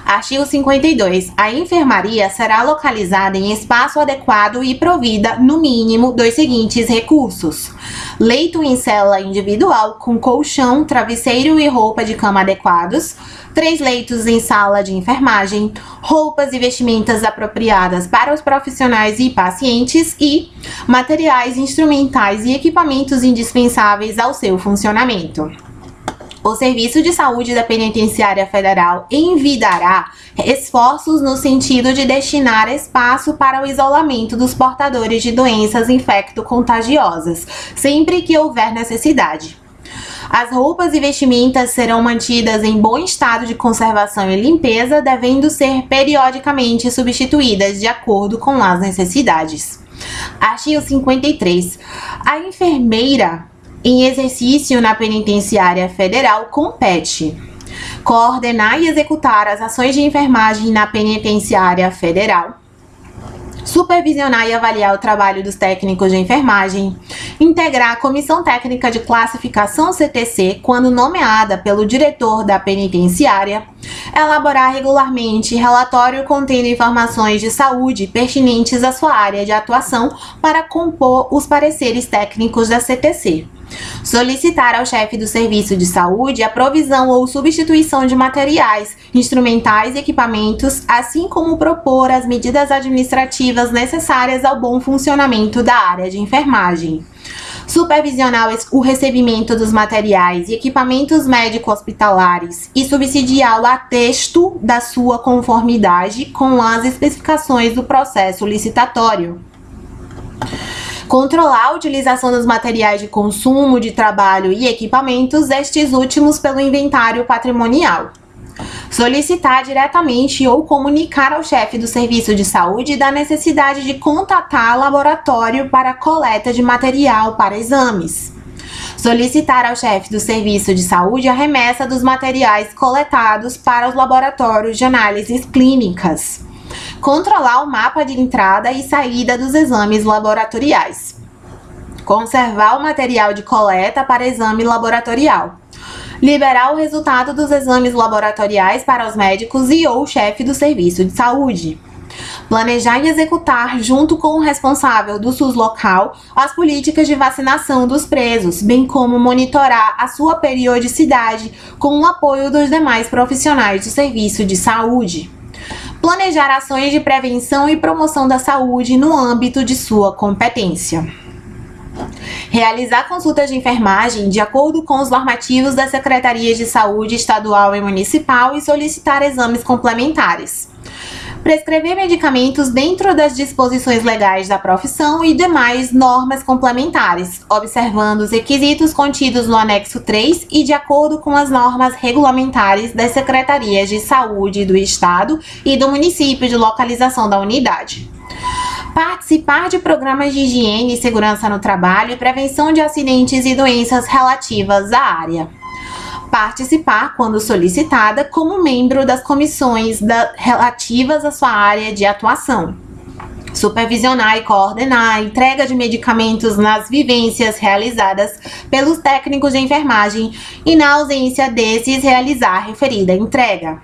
Artigo 52. A enfermaria será localizada em espaço adequado e provida, no mínimo, dos seguintes recursos: leito em cela individual com colchão, travesseiro e roupa de cama adequados, 3 leitos em sala de enfermagem, roupas e vestimentas apropriadas para os profissionais e pacientes e materiais instrumentais e equipamentos indispensáveis ao seu funcionamento. O Serviço de Saúde da Penitenciária Federal envidará esforços no sentido de destinar espaço para o isolamento dos portadores de doenças infecto-contagiosas, sempre que houver necessidade. As roupas e vestimentas serão mantidas em bom estado de conservação e limpeza, devendo ser periodicamente substituídas de acordo com as necessidades. Artigo 53. A enfermeira em exercício na Penitenciária Federal compete coordenar e executar as ações de enfermagem na Penitenciária Federal, supervisionar e avaliar o trabalho dos técnicos de enfermagem, integrar a Comissão Técnica de Classificação CTC quando nomeada pelo diretor da penitenciária, elaborar regularmente relatório contendo informações de saúde pertinentes à sua área de atuação para compor os pareceres técnicos da CTC. Solicitar ao chefe do Serviço de Saúde a provisão ou substituição de materiais, instrumentais e equipamentos, assim como propor as medidas administrativas necessárias ao bom funcionamento da área de enfermagem. Supervisionar o recebimento dos materiais e equipamentos médico-hospitalares e subsidiar o atesto da sua conformidade com as especificações do processo licitatório. Controlar a utilização dos materiais de consumo, de trabalho e equipamentos, estes últimos pelo inventário patrimonial. Solicitar diretamente ou comunicar ao chefe do Serviço de Saúde da necessidade de contatar laboratório para coleta de material para exames. Solicitar ao chefe do Serviço de Saúde a remessa dos materiais coletados para os laboratórios de análises clínicas. Controlar o mapa de entrada e saída dos exames laboratoriais. Conservar o material de coleta para exame laboratorial. Liberar o resultado dos exames laboratoriais para os médicos e ou chefe do Serviço de Saúde. Planejar e executar, junto com o responsável do SUS local, as políticas de vacinação dos presos, bem como monitorar a sua periodicidade com o apoio dos demais profissionais do Serviço de Saúde. Planejar ações de prevenção e promoção da saúde no âmbito de sua competência. Realizar consultas de enfermagem de acordo com os normativos das Secretarias de Saúde Estadual e Municipal e solicitar exames complementares. Prescrever medicamentos dentro das disposições legais da profissão e demais normas complementares, observando os requisitos contidos no anexo 3 e de acordo com as normas regulamentares das Secretarias de Saúde do Estado e do município de localização da unidade. Participar de programas de higiene e segurança no trabalho e prevenção de acidentes e doenças relativas à área. Participar, quando solicitada, como membro das comissões relativas à sua área de atuação. Supervisionar e coordenar a entrega de medicamentos nas vivências realizadas pelos técnicos de enfermagem e, na ausência desses, realizar a referida entrega.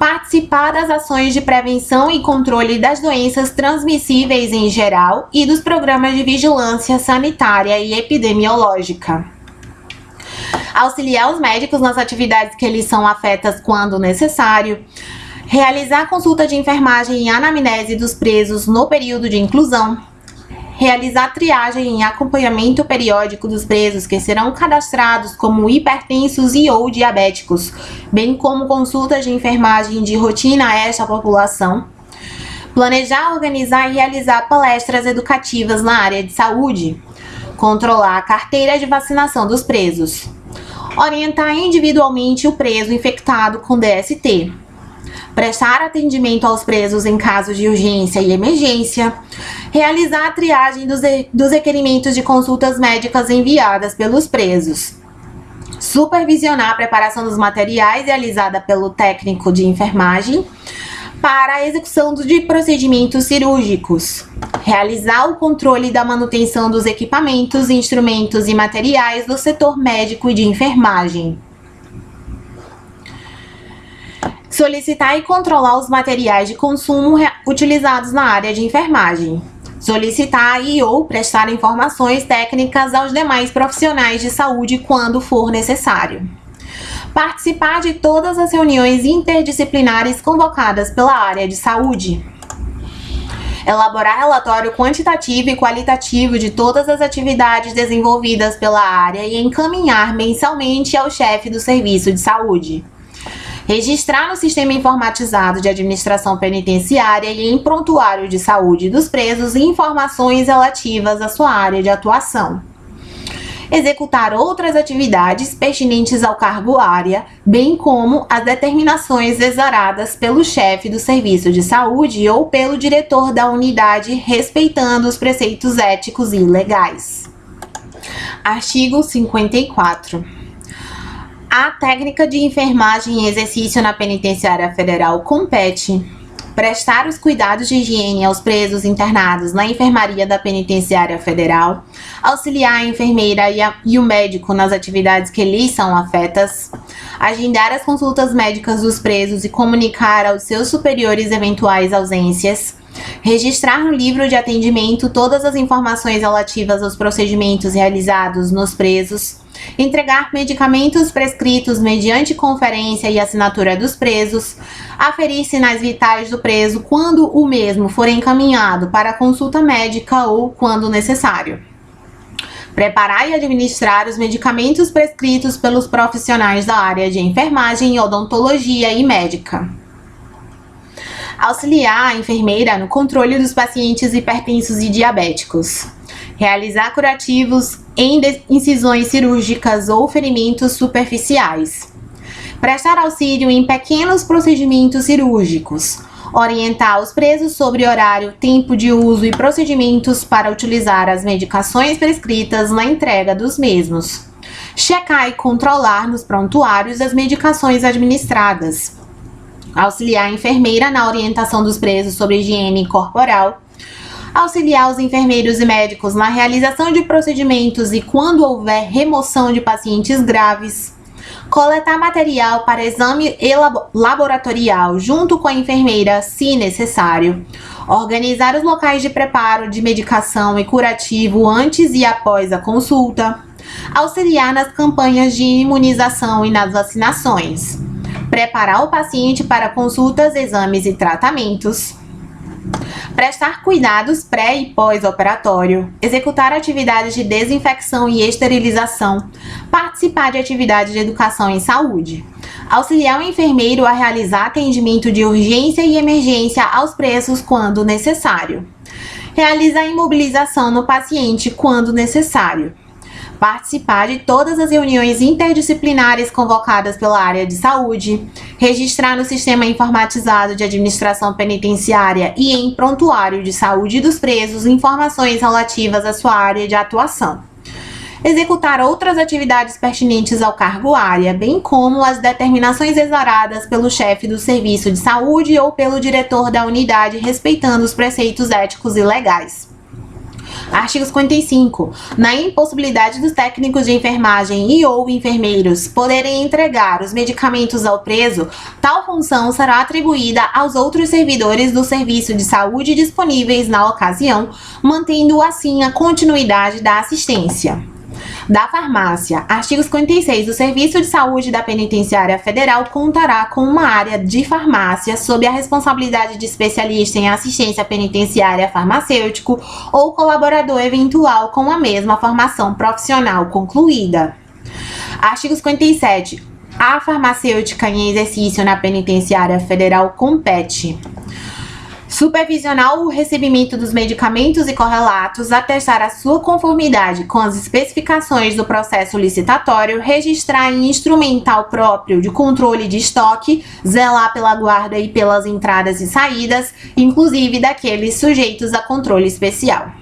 Participar das ações de prevenção e controle das doenças transmissíveis em geral e dos programas de vigilância sanitária e epidemiológica. Auxiliar os médicos nas atividades que lhes são afetas quando necessário. Realizar consulta de enfermagem e anamnese dos presos no período de inclusão. Realizar triagem e acompanhamento periódico dos presos que serão cadastrados como hipertensos e ou diabéticos, bem como consultas de enfermagem de rotina a esta população. Planejar, organizar e realizar palestras educativas na área de saúde. Controlar a carteira de vacinação dos presos. Orientar individualmente o preso infectado com DST. Prestar atendimento aos presos em casos de urgência e emergência, realizar a triagem dos requerimentos de consultas médicas enviadas pelos presos, supervisionar a preparação dos materiais realizada pelo técnico de enfermagem para a execução de procedimentos cirúrgicos, realizar o controle da manutenção dos equipamentos, instrumentos e materiais do setor médico e de enfermagem. Solicitar e controlar os materiais de consumo utilizados na área de enfermagem. Solicitar e ou prestar informações técnicas aos demais profissionais de saúde quando for necessário. Participar de todas as reuniões interdisciplinares convocadas pela área de saúde. Elaborar relatório quantitativo e qualitativo de todas as atividades desenvolvidas pela área e encaminhar mensalmente ao chefe do serviço de saúde. Registrar no sistema informatizado de administração penitenciária e em prontuário de saúde dos presos informações relativas à sua área de atuação. Executar outras atividades pertinentes ao cargo área, bem como as determinações exoradas pelo chefe do serviço de saúde ou pelo diretor da unidade, respeitando os preceitos éticos e legais. Artigo 54. A técnica de enfermagem em exercício na Penitenciária Federal compete prestar os cuidados de higiene aos presos internados na enfermaria da Penitenciária Federal, auxiliar a enfermeira e o médico nas atividades que lhes são afetas, agendar as consultas médicas dos presos e comunicar aos seus superiores eventuais ausências, registrar no livro de atendimento todas as informações relativas aos procedimentos realizados nos presos, entregar medicamentos prescritos mediante conferência e assinatura dos presos, aferir sinais vitais do preso quando o mesmo for encaminhado para consulta médica ou quando necessário. Preparar e administrar os medicamentos prescritos pelos profissionais da área de enfermagem, odontologia e médica. Auxiliar a enfermeira no controle dos pacientes hipertensos e diabéticos. Realizar curativos em incisões cirúrgicas ou ferimentos superficiais. Prestar auxílio em pequenos procedimentos cirúrgicos. Orientar os presos sobre horário, tempo de uso e procedimentos para utilizar as medicações prescritas na entrega dos mesmos. Checar e controlar nos prontuários as medicações administradas. Auxiliar a enfermeira na orientação dos presos sobre higiene corporal. Auxiliar os enfermeiros e médicos na realização de procedimentos e quando houver remoção de pacientes graves. Coletar material para exame laboratorial junto com a enfermeira, se necessário. Organizar os locais de preparo de medicação e curativo antes e após a consulta. Auxiliar nas campanhas de imunização e nas vacinações. Preparar o paciente para consultas, exames e tratamentos. Prestar cuidados pré e pós-operatório, executar atividades de desinfecção e esterilização, participar de atividades de educação em saúde, auxiliar o enfermeiro a realizar atendimento de urgência e emergência aos presos quando necessário, realizar imobilização no paciente quando necessário, participar de todas as reuniões interdisciplinares convocadas pela área de saúde, registrar no sistema informatizado de administração penitenciária e em prontuário de saúde dos presos informações relativas à sua área de atuação, executar outras atividades pertinentes ao cargo área, bem como as determinações exoradas pelo chefe do serviço de saúde ou pelo diretor da unidade, respeitando os preceitos éticos e legais. Artigo 55. Na impossibilidade dos técnicos de enfermagem e ou enfermeiros poderem entregar os medicamentos ao preso, tal função será atribuída aos outros servidores do serviço de saúde disponíveis na ocasião, mantendo assim a continuidade da assistência. Da farmácia. Artigo 56. O Serviço de Saúde da Penitenciária Federal contará com uma área de farmácia sob a responsabilidade de especialista em assistência penitenciária farmacêutico ou colaborador eventual com a mesma formação profissional concluída. Artigo 57. A farmacêutica em exercício na Penitenciária Federal compete supervisionar o recebimento dos medicamentos e correlatos, atestar a sua conformidade com as especificações do processo licitatório, registrar em instrumental próprio de controle de estoque, zelar pela guarda e pelas entradas e saídas, inclusive daqueles sujeitos a controle especial.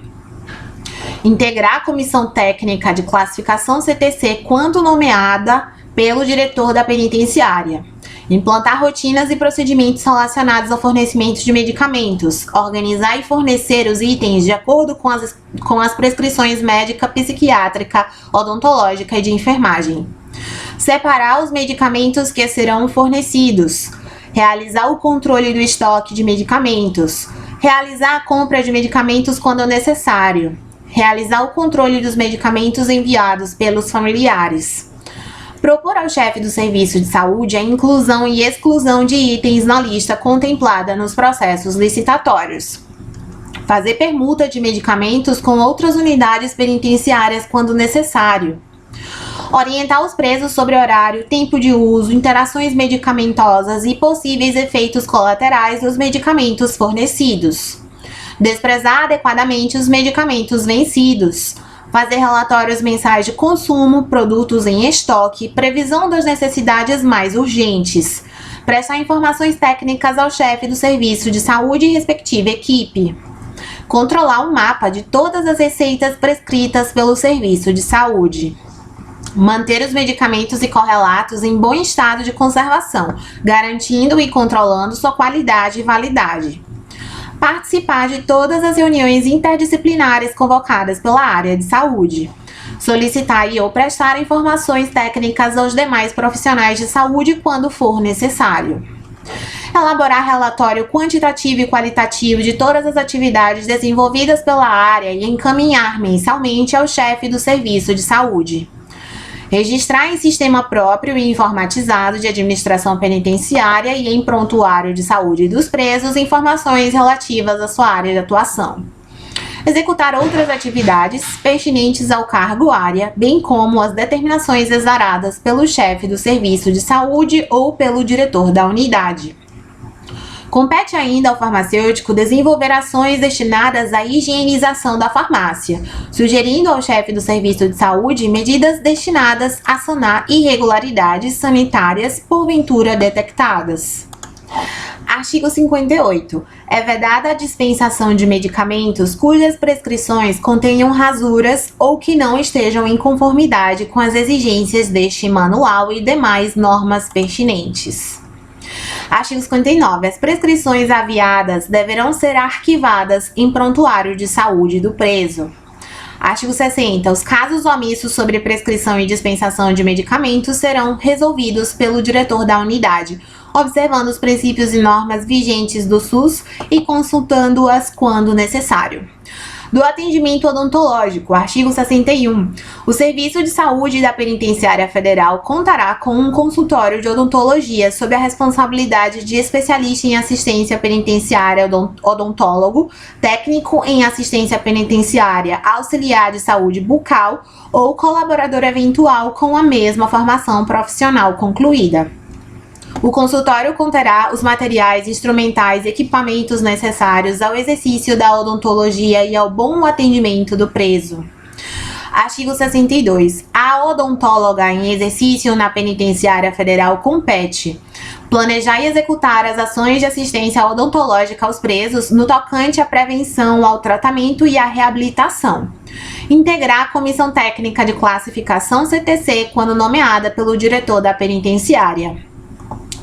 Integrar a Comissão Técnica de Classificação CTC quando nomeada pelo diretor da penitenciária. Implantar rotinas e procedimentos relacionados ao fornecimento de medicamentos. Organizar e fornecer os itens de acordo com as prescrições médica, psiquiátrica, odontológica e de enfermagem. Separar os medicamentos que serão fornecidos. Realizar o controle do estoque de medicamentos. Realizar a compra de medicamentos quando necessário. Realizar o controle dos medicamentos enviados pelos familiares. Propor ao chefe do serviço de saúde a inclusão e exclusão de itens na lista contemplada nos processos licitatórios. Fazer permuta de medicamentos com outras unidades penitenciárias quando necessário. Orientar os presos sobre horário, tempo de uso, interações medicamentosas e possíveis efeitos colaterais dos medicamentos fornecidos. Desprezar adequadamente os medicamentos vencidos. Fazer relatórios mensais de consumo, produtos em estoque, previsão das necessidades mais urgentes. Prestar informações técnicas ao chefe do serviço de saúde e respectiva equipe. Controlar o mapa de todas as receitas prescritas pelo serviço de saúde. Manter os medicamentos e correlatos em bom estado de conservação, garantindo e controlando sua qualidade e validade. Participar de todas as reuniões interdisciplinares convocadas pela área de saúde. Solicitar e ou prestar informações técnicas aos demais profissionais de saúde quando for necessário. Elaborar relatório quantitativo e qualitativo de todas as atividades desenvolvidas pela área e encaminhar mensalmente ao chefe do serviço de saúde. Registrar em sistema próprio e informatizado de administração penitenciária e em prontuário de saúde dos presos informações relativas à sua área de atuação. Executar outras atividades pertinentes ao cargo área, bem como as determinações exaradas pelo chefe do serviço de saúde ou pelo diretor da unidade. Compete ainda ao farmacêutico desenvolver ações destinadas à higienização da farmácia, sugerindo ao chefe do serviço de saúde medidas destinadas a sanar irregularidades sanitárias porventura detectadas. Artigo 58. É vedada a dispensação de medicamentos cujas prescrições contenham rasuras ou que não estejam em conformidade com as exigências deste manual e demais normas pertinentes. Artigo 59. As prescrições aviadas deverão ser arquivadas em prontuário de saúde do preso. Artigo 60. Os casos omissos sobre prescrição e dispensação de medicamentos serão resolvidos pelo diretor da unidade, observando os princípios e normas vigentes do SUS e consultando-as quando necessário. Do atendimento odontológico, artigo 61. O Serviço de Saúde da Penitenciária Federal contará com um consultório de odontologia sob a responsabilidade de especialista em assistência penitenciária odontólogo, técnico em assistência penitenciária, auxiliar de saúde bucal ou colaborador eventual com a mesma formação profissional concluída. O consultório conterá os materiais, instrumentais e equipamentos necessários ao exercício da odontologia e ao bom atendimento do preso. Artigo 62. A odontóloga em exercício na Penitenciária Federal compete planejar e executar as ações de assistência odontológica aos presos no tocante à prevenção, ao tratamento e à reabilitação. Integrar a Comissão Técnica de Classificação CTC quando nomeada pelo diretor da penitenciária.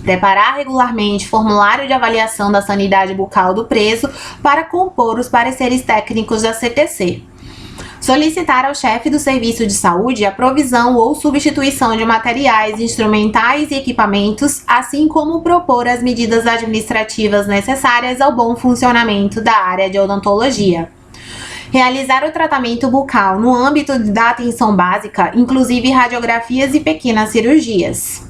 Preparar regularmente formulário de avaliação da sanidade bucal do preso para compor os pareceres técnicos da CTC. Solicitar ao chefe do serviço de saúde a provisão ou substituição de materiais, instrumentais e equipamentos, assim como propor as medidas administrativas necessárias ao bom funcionamento da área de odontologia. Realizar o tratamento bucal no âmbito da atenção básica, inclusive radiografias e pequenas cirurgias.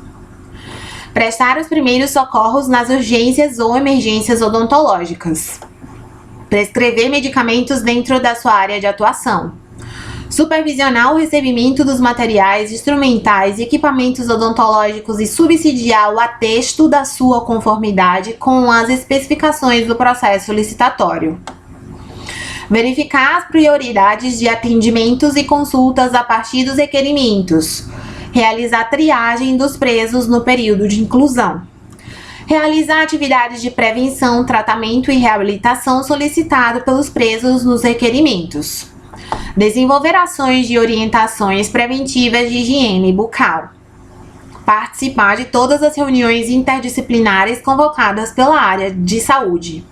Prestar os primeiros socorros nas urgências ou emergências odontológicas. Prescrever medicamentos dentro da sua área de atuação. Supervisionar o recebimento dos materiais, instrumentais e equipamentos odontológicos e subsidiar o atesto da sua conformidade com as especificações do processo licitatório. Verificar as prioridades de atendimentos e consultas a partir dos requerimentos. Realizar triagem dos presos no período de inclusão. Realizar atividades de prevenção, tratamento e reabilitação solicitado pelos presos nos requerimentos. Desenvolver ações de orientações preventivas de higiene bucal. Participar de todas as reuniões interdisciplinares convocadas pela área de saúde.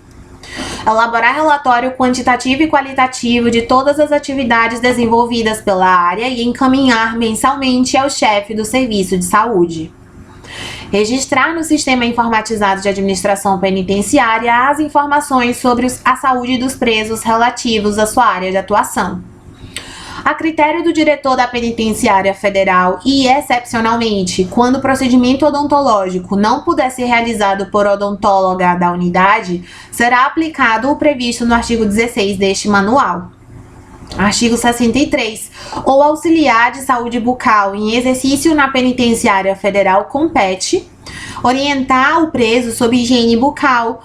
Elaborar relatório quantitativo e qualitativo de todas as atividades desenvolvidas pela área e encaminhar mensalmente ao chefe do serviço de saúde. Registrar no Sistema Informatizado de Administração Penitenciária as informações sobre a saúde dos presos relativos à sua área de atuação. A critério do diretor da Penitenciária Federal e, excepcionalmente, quando o procedimento odontológico não puder ser realizado por odontóloga da unidade, será aplicado o previsto no artigo 16 deste manual. Artigo 63. O auxiliar de saúde bucal em exercício na Penitenciária Federal compete orientar o preso sobre higiene bucal,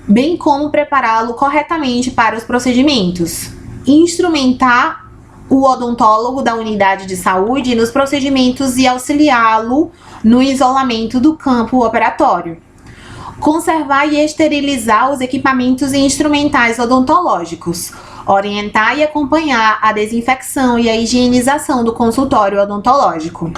bem como prepará-lo corretamente para os procedimentos. Instrumentar o odontólogo da unidade de saúde nos procedimentos e auxiliá-lo no isolamento do campo operatório. Conservar e esterilizar os equipamentos e instrumentais odontológicos. Orientar e acompanhar a desinfecção e a higienização do consultório odontológico.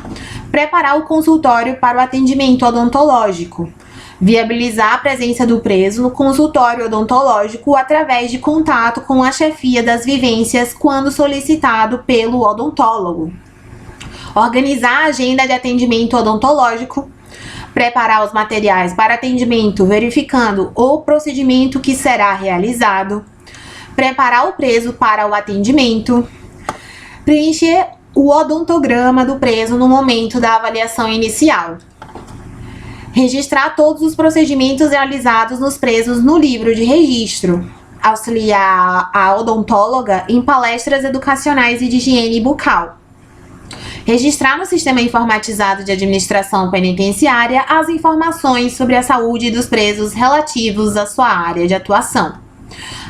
Preparar o consultório para o atendimento odontológico. Viabilizar a presença do preso no consultório odontológico através de contato com a chefia das vivências quando solicitado pelo odontólogo. Organizar a agenda de atendimento odontológico. Preparar os materiais para atendimento verificando o procedimento que será realizado. Preparar o preso para o atendimento. Preencher o odontograma do preso no momento da avaliação inicial. Registrar todos os procedimentos realizados nos presos no livro de registro. Auxiliar a odontóloga em palestras educacionais e de higiene bucal. Registrar no Sistema Informatizado de Administração Penitenciária as informações sobre a saúde dos presos relativos à sua área de atuação.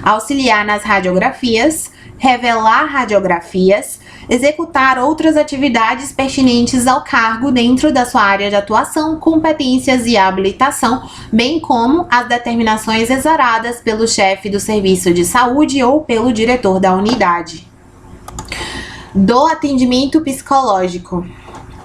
Auxiliar nas radiografias. Revelar radiografias. Executar outras atividades pertinentes ao cargo dentro da sua área de atuação, competências e habilitação, bem como as determinações exaradas pelo chefe do serviço de saúde ou pelo diretor da unidade. Do atendimento psicológico.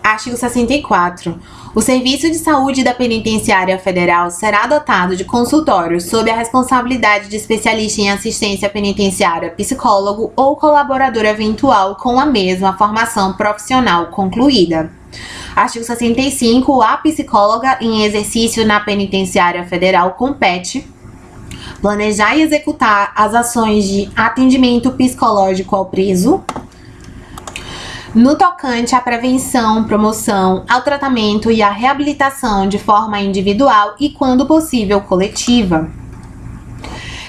Artigo 64. O Serviço de Saúde da Penitenciária Federal será dotado de consultório sob a responsabilidade de especialista em assistência penitenciária, psicólogo ou colaborador eventual com a mesma formação profissional concluída. Artigo 65. A psicóloga em exercício na Penitenciária Federal compete planejar e executar as ações de atendimento psicológico ao preso, no tocante à prevenção, promoção, ao tratamento e à reabilitação de forma individual e, quando possível, coletiva.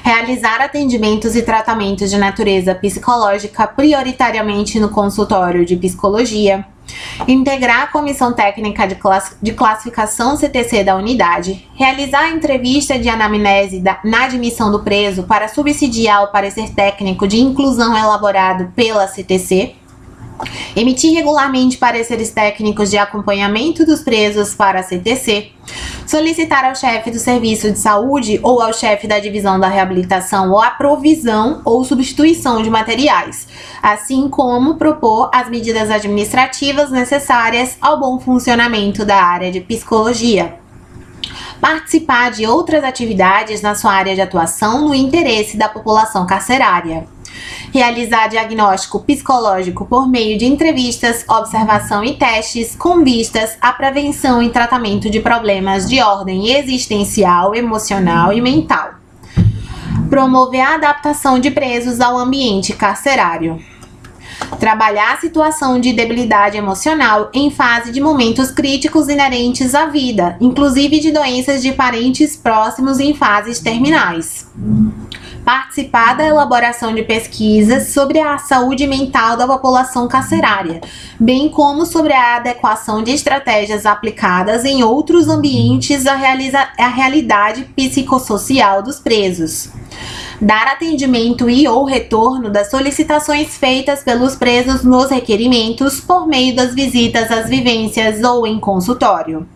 Realizar atendimentos e tratamentos de natureza psicológica prioritariamente no consultório de psicologia. Integrar a comissão técnica de classificação CTC da unidade. Realizar a entrevista de anamnese na admissão do preso para subsidiar o parecer técnico de inclusão elaborado pela CTC. Emitir regularmente pareceres técnicos de acompanhamento dos presos para a CTC. Solicitar ao chefe do serviço de saúde ou ao chefe da divisão da reabilitação a provisão ou substituição de materiais, assim como propor as medidas administrativas necessárias ao bom funcionamento da área de psicologia. Participar de outras atividades na sua área de atuação no interesse da população carcerária. Realizar diagnóstico psicológico por meio de entrevistas, observação e testes com vistas à prevenção e tratamento de problemas de ordem existencial, emocional e mental. Promover a adaptação de presos ao ambiente carcerário. Trabalhar a situação de debilidade emocional em fase de momentos críticos inerentes à vida, inclusive de doenças de parentes próximos em fases terminais. Participar da elaboração de pesquisas sobre a saúde mental da população carcerária, bem como sobre a adequação de estratégias aplicadas em outros ambientes à realidade psicossocial dos presos. Dar atendimento e ou retorno das solicitações feitas pelos presos nos requerimentos por meio das visitas às vivências ou em consultório.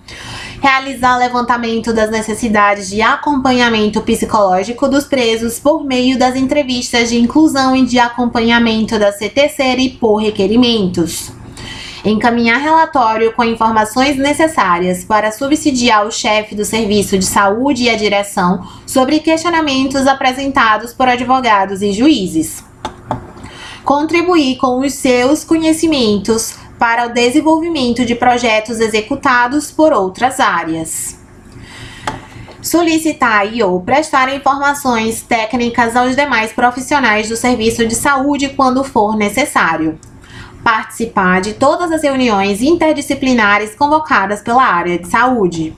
Realizar levantamento das necessidades de acompanhamento psicológico dos presos por meio das entrevistas de inclusão e de acompanhamento da CTC e por requerimentos. Encaminhar relatório com informações necessárias para subsidiar o chefe do serviço de saúde e a direção sobre questionamentos apresentados por advogados e juízes. Contribuir com os seus conhecimentos para o desenvolvimento de projetos executados por outras áreas. Solicitar e ou prestar informações técnicas aos demais profissionais do serviço de saúde quando for necessário. Participar de todas as reuniões interdisciplinares convocadas pela área de saúde.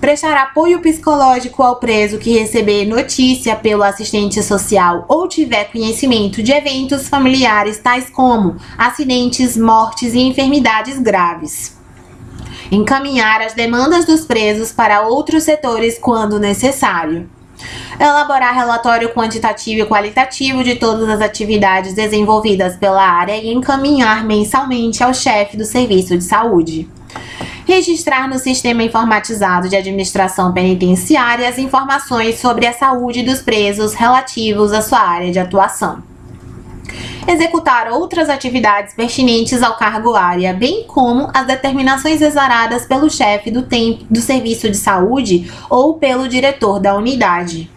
Prestar apoio psicológico ao preso que receber notícia pelo assistente social ou tiver conhecimento de eventos familiares tais como acidentes, mortes e enfermidades graves. Encaminhar as demandas dos presos para outros setores quando necessário. Elaborar relatório quantitativo e qualitativo de todas as atividades desenvolvidas pela área e encaminhar mensalmente ao chefe do serviço de saúde. Registrar no sistema informatizado de administração penitenciária as informações sobre a saúde dos presos relativos à sua área de atuação. Executar outras atividades pertinentes ao cargo área, bem como as determinações exaradas pelo chefe do serviço de saúde ou pelo diretor da unidade.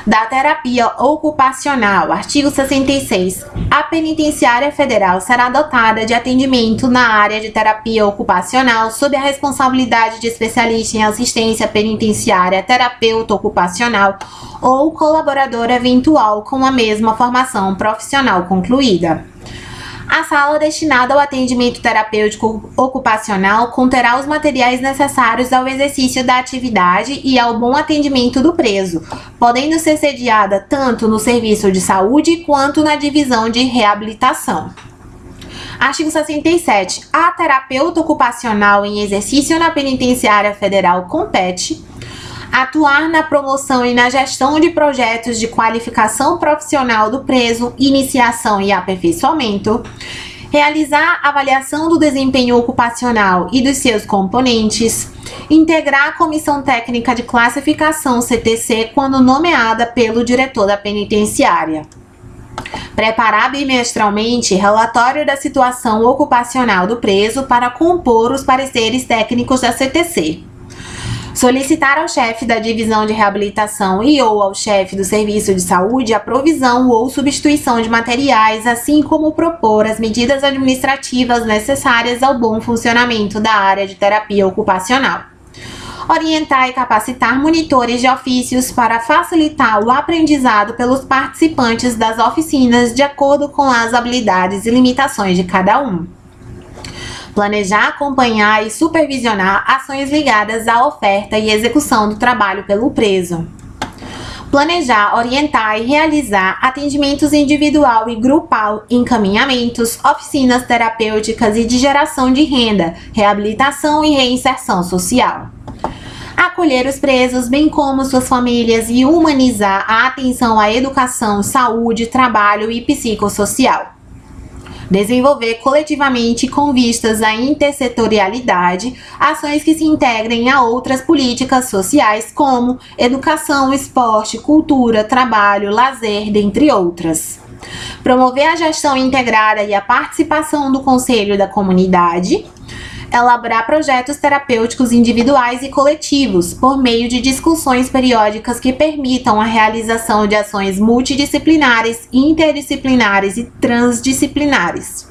Da terapia ocupacional, artigo 66. A Penitenciária Federal será dotada de atendimento na área de terapia ocupacional sob a responsabilidade de especialista em assistência penitenciária, terapeuta ocupacional ou colaborador eventual com a mesma formação profissional concluída. A sala destinada ao atendimento terapêutico ocupacional conterá os materiais necessários ao exercício da atividade e ao bom atendimento do preso, podendo ser sediada tanto no serviço de saúde quanto na divisão de reabilitação. Artigo 67. A terapeuta ocupacional em exercício na Penitenciária Federal compete atuar na promoção e na gestão de projetos de qualificação profissional do preso, iniciação e aperfeiçoamento, realizar avaliação do desempenho ocupacional e dos seus componentes, integrar a Comissão Técnica de Classificação CTC quando nomeada pelo diretor da penitenciária. Preparar bimestralmente relatório da situação ocupacional do preso para compor os pareceres técnicos da CTC. Solicitar ao chefe da divisão de reabilitação e ou ao chefe do serviço de saúde a provisão ou substituição de materiais, assim como propor as medidas administrativas necessárias ao bom funcionamento da área de terapia ocupacional. Orientar e capacitar monitores de ofícios para facilitar o aprendizado pelos participantes das oficinas de acordo com as habilidades e limitações de cada um. Planejar, acompanhar e supervisionar ações ligadas à oferta e execução do trabalho pelo preso. Planejar, orientar e realizar atendimentos individual e grupal, encaminhamentos, oficinas terapêuticas e de geração de renda, reabilitação e reinserção social. Acolher os presos, bem como suas famílias, e humanizar a atenção à educação, saúde, trabalho e psicossocial. Desenvolver coletivamente, com vistas à intersetorialidade, ações que se integrem a outras políticas sociais como educação, esporte, cultura, trabalho, lazer, dentre outras. Promover a gestão integrada e a participação do Conselho da Comunidade. Elaborar projetos terapêuticos individuais e coletivos, por meio de discussões periódicas que permitam a realização de ações multidisciplinares, interdisciplinares e transdisciplinares.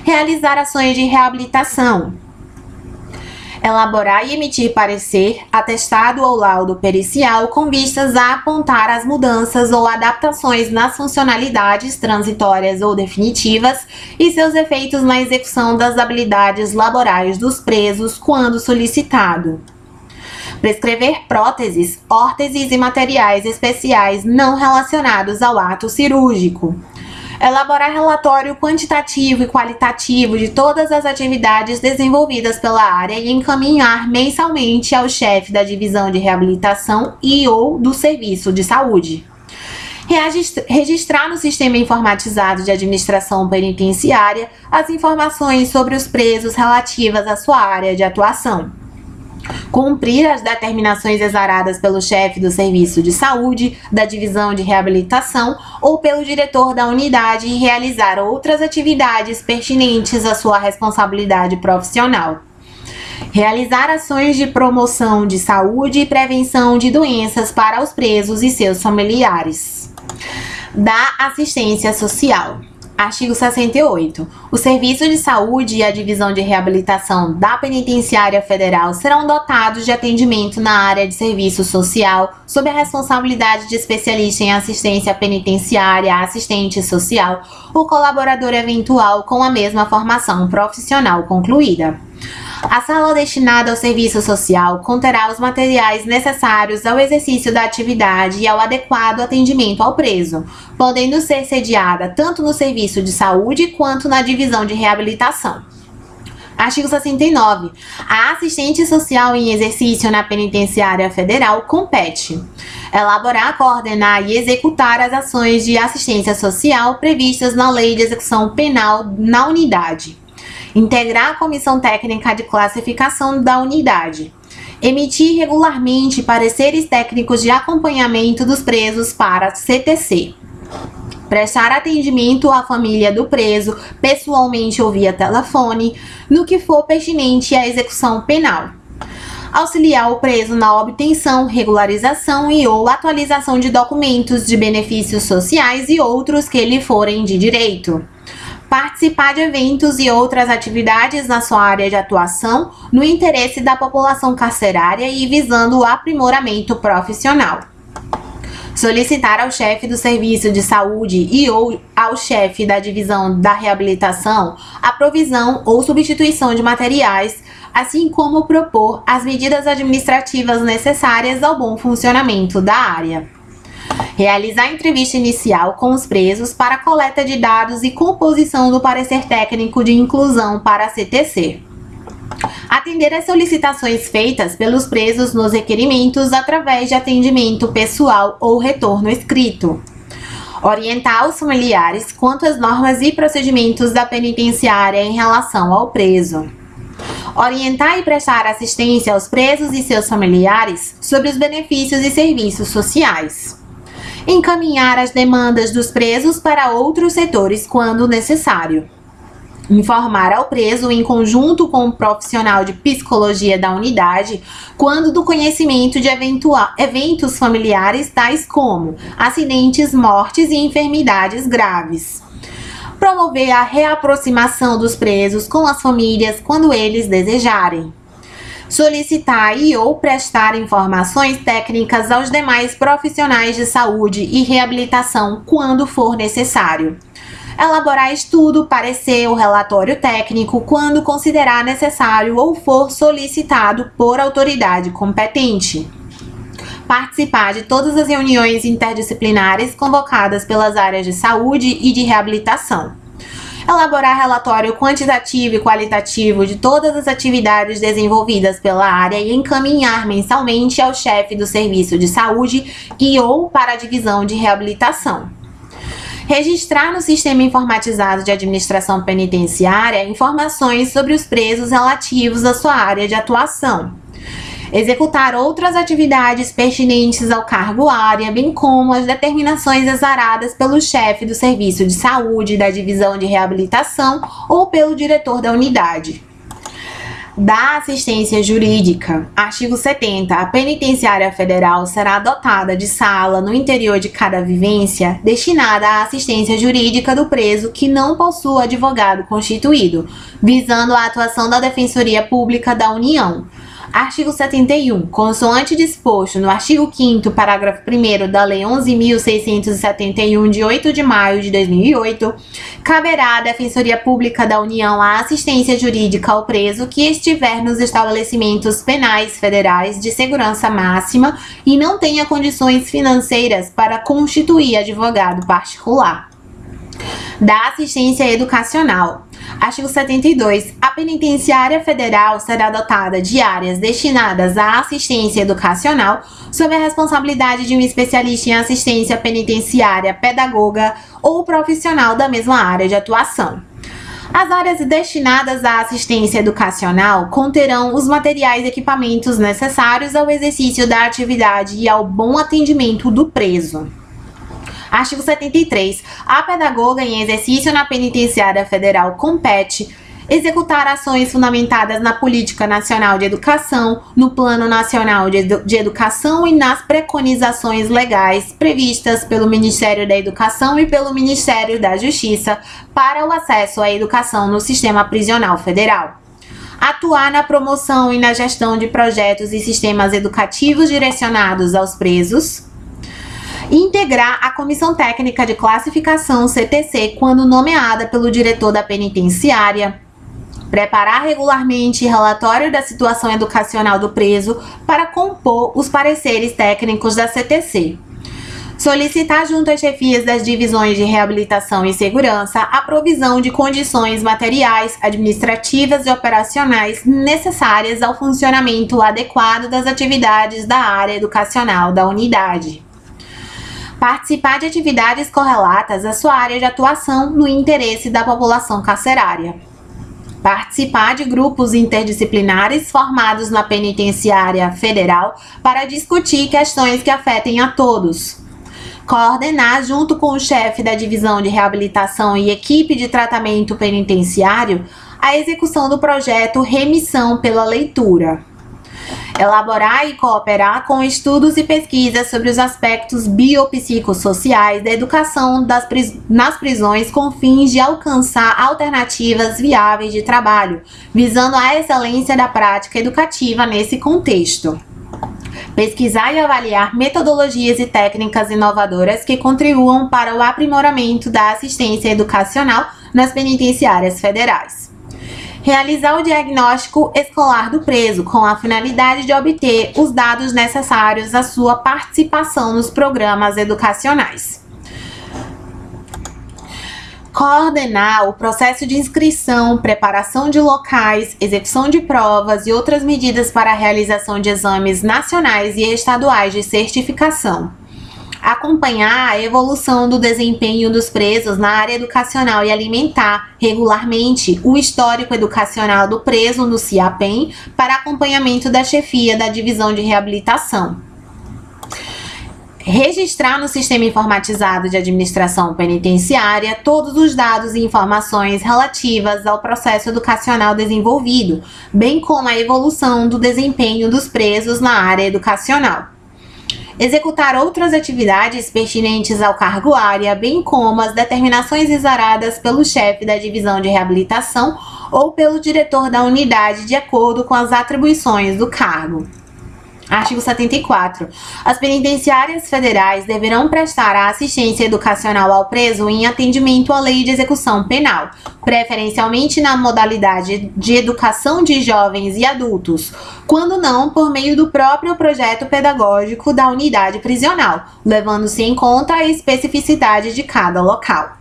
Realizar ações de reabilitação. Elaborar e emitir parecer, atestado ou laudo pericial com vistas a apontar as mudanças ou adaptações nas funcionalidades transitórias ou definitivas e seus efeitos na execução das habilidades laborais dos presos quando solicitado. Prescrever próteses, órteses e materiais especiais não relacionados ao ato cirúrgico. Elaborar relatório quantitativo e qualitativo de todas as atividades desenvolvidas pela área e encaminhar mensalmente ao chefe da divisão de reabilitação e ou do serviço de saúde. Registrar no sistema informatizado de administração penitenciária as informações sobre os presos relativas à sua área de atuação. Cumprir as determinações exaradas pelo chefe do serviço de saúde, da divisão de reabilitação ou pelo diretor da unidade e realizar outras atividades pertinentes à sua responsabilidade profissional. Realizar ações de promoção de saúde e prevenção de doenças para os presos e seus familiares. Da assistência social. Artigo 68. O Serviço de Saúde e a Divisão de Reabilitação da Penitenciária Federal serão dotados de atendimento na área de serviço social, sob a responsabilidade de especialista em assistência penitenciária, assistente social ou colaborador eventual com a mesma formação profissional concluída. A sala destinada ao serviço social conterá os materiais necessários ao exercício da atividade e ao adequado atendimento ao preso, podendo ser sediada tanto no serviço de saúde quanto na divisão de reabilitação. Artigo 69. A assistente social em exercício na Penitenciária Federal compete elaborar, coordenar e executar as ações de assistência social previstas na Lei de Execução Penal na unidade. Integrar a comissão técnica de classificação da unidade. Emitir regularmente pareceres técnicos de acompanhamento dos presos para CTC. Prestar atendimento à família do preso, pessoalmente ou via telefone, no que for pertinente à execução penal. Auxiliar o preso na obtenção, regularização e ou atualização de documentos de benefícios sociais e outros que lhe forem de direito. Participar de eventos e outras atividades na sua área de atuação no interesse da população carcerária e visando o aprimoramento profissional. Solicitar ao chefe do serviço de saúde e ou ao chefe da divisão da reabilitação a provisão ou substituição de materiais, assim como propor as medidas administrativas necessárias ao bom funcionamento da área. Realizar entrevista inicial com os presos para coleta de dados e composição do parecer técnico de inclusão para a CTC. Atender às solicitações feitas pelos presos nos requerimentos através de atendimento pessoal ou retorno escrito. Orientar os familiares quanto às normas e procedimentos da penitenciária em relação ao preso. Orientar e prestar assistência aos presos e seus familiares sobre os benefícios e serviços sociais. Encaminhar as demandas dos presos para outros setores quando necessário. Informar ao preso em conjunto com o profissional de psicologia da unidade quando do conhecimento de eventos familiares tais como acidentes, mortes e enfermidades graves. Promover a reaproximação dos presos com as famílias quando eles desejarem. Solicitar e ou prestar informações técnicas aos demais profissionais de saúde e reabilitação quando for necessário. Elaborar estudo, parecer ou relatório técnico quando considerar necessário ou for solicitado por autoridade competente. Participar de todas as reuniões interdisciplinares convocadas pelas áreas de saúde e de reabilitação. Elaborar relatório quantitativo e qualitativo de todas as atividades desenvolvidas pela área e encaminhar mensalmente ao chefe do serviço de saúde e ou para a divisão de reabilitação. Registrar no sistema informatizado de administração penitenciária informações sobre os presos relativos à sua área de atuação. Executar outras atividades pertinentes ao cargo área, bem como as determinações exaradas pelo chefe do serviço de saúde, da divisão de reabilitação ou pelo diretor da unidade. Da assistência jurídica. Artigo 70. A penitenciária federal será dotada de sala no interior de cada vivência destinada à assistência jurídica do preso que não possua advogado constituído, visando a atuação da Defensoria Pública da União. Artigo 71. Consoante disposto no artigo 5º, parágrafo 1º da Lei 11.671, de 8 de maio de 2008, caberá à Defensoria Pública da União a assistência jurídica ao preso que estiver nos estabelecimentos penais federais de segurança máxima e não tenha condições financeiras para constituir advogado particular. Da assistência educacional. Artigo 72. A penitenciária federal será dotada de áreas destinadas à assistência educacional sob a responsabilidade de um especialista em assistência penitenciária, pedagoga ou profissional da mesma área de atuação. As áreas destinadas à assistência educacional conterão os materiais e equipamentos necessários ao exercício da atividade e ao bom atendimento do preso. Artigo 73. A pedagoga em exercício na penitenciária federal compete executar ações fundamentadas na Política Nacional de Educação, no Plano Nacional de Educação e nas preconizações legais previstas pelo Ministério da Educação e pelo Ministério da Justiça para o acesso à educação no sistema prisional federal. Atuar na promoção e na gestão de projetos e sistemas educativos direcionados aos presos. Integrar a Comissão Técnica de Classificação, CTC, quando nomeada pelo diretor da penitenciária. Preparar regularmente relatório da situação educacional do preso para compor os pareceres técnicos da CTC. Solicitar junto às chefias das divisões de reabilitação e segurança a provisão de condições materiais, administrativas e operacionais necessárias ao funcionamento adequado das atividades da área educacional da unidade. Participar de atividades correlatas à sua área de atuação no interesse da população carcerária. Participar de grupos interdisciplinares formados na penitenciária federal para discutir questões que afetem a todos. Coordenar, junto com o chefe da divisão de reabilitação e equipe de tratamento penitenciário, a execução do projeto Remissão pela Leitura. Elaborar e cooperar com estudos e pesquisas sobre os aspectos biopsicossociais da educação nas prisões com fins de alcançar alternativas viáveis de trabalho, visando a excelência da prática educativa nesse contexto. Pesquisar e avaliar metodologias e técnicas inovadoras que contribuam para o aprimoramento da assistência educacional nas penitenciárias federais. Realizar o diagnóstico escolar do preso, com a finalidade de obter os dados necessários à sua participação nos programas educacionais. Coordenar o processo de inscrição, preparação de locais, execução de provas e outras medidas para a realização de exames nacionais e estaduais de certificação. Acompanhar a evolução do desempenho dos presos na área educacional e alimentar regularmente o histórico educacional do preso no CIAPEN para acompanhamento da chefia da divisão de reabilitação. Registrar no Sistema Informatizado de Administração Penitenciária todos os dados e informações relativas ao processo educacional desenvolvido, bem como a evolução do desempenho dos presos na área educacional. Executar outras atividades pertinentes ao cargo área, bem como as determinações exaradas pelo chefe da divisão de reabilitação ou pelo diretor da unidade, de acordo com as atribuições do cargo. Artigo 74. As penitenciárias federais deverão prestar a assistência educacional ao preso em atendimento à lei de execução penal, preferencialmente na modalidade de educação de jovens e adultos, quando não por meio do próprio projeto pedagógico da unidade prisional, levando-se em conta a especificidade de cada local.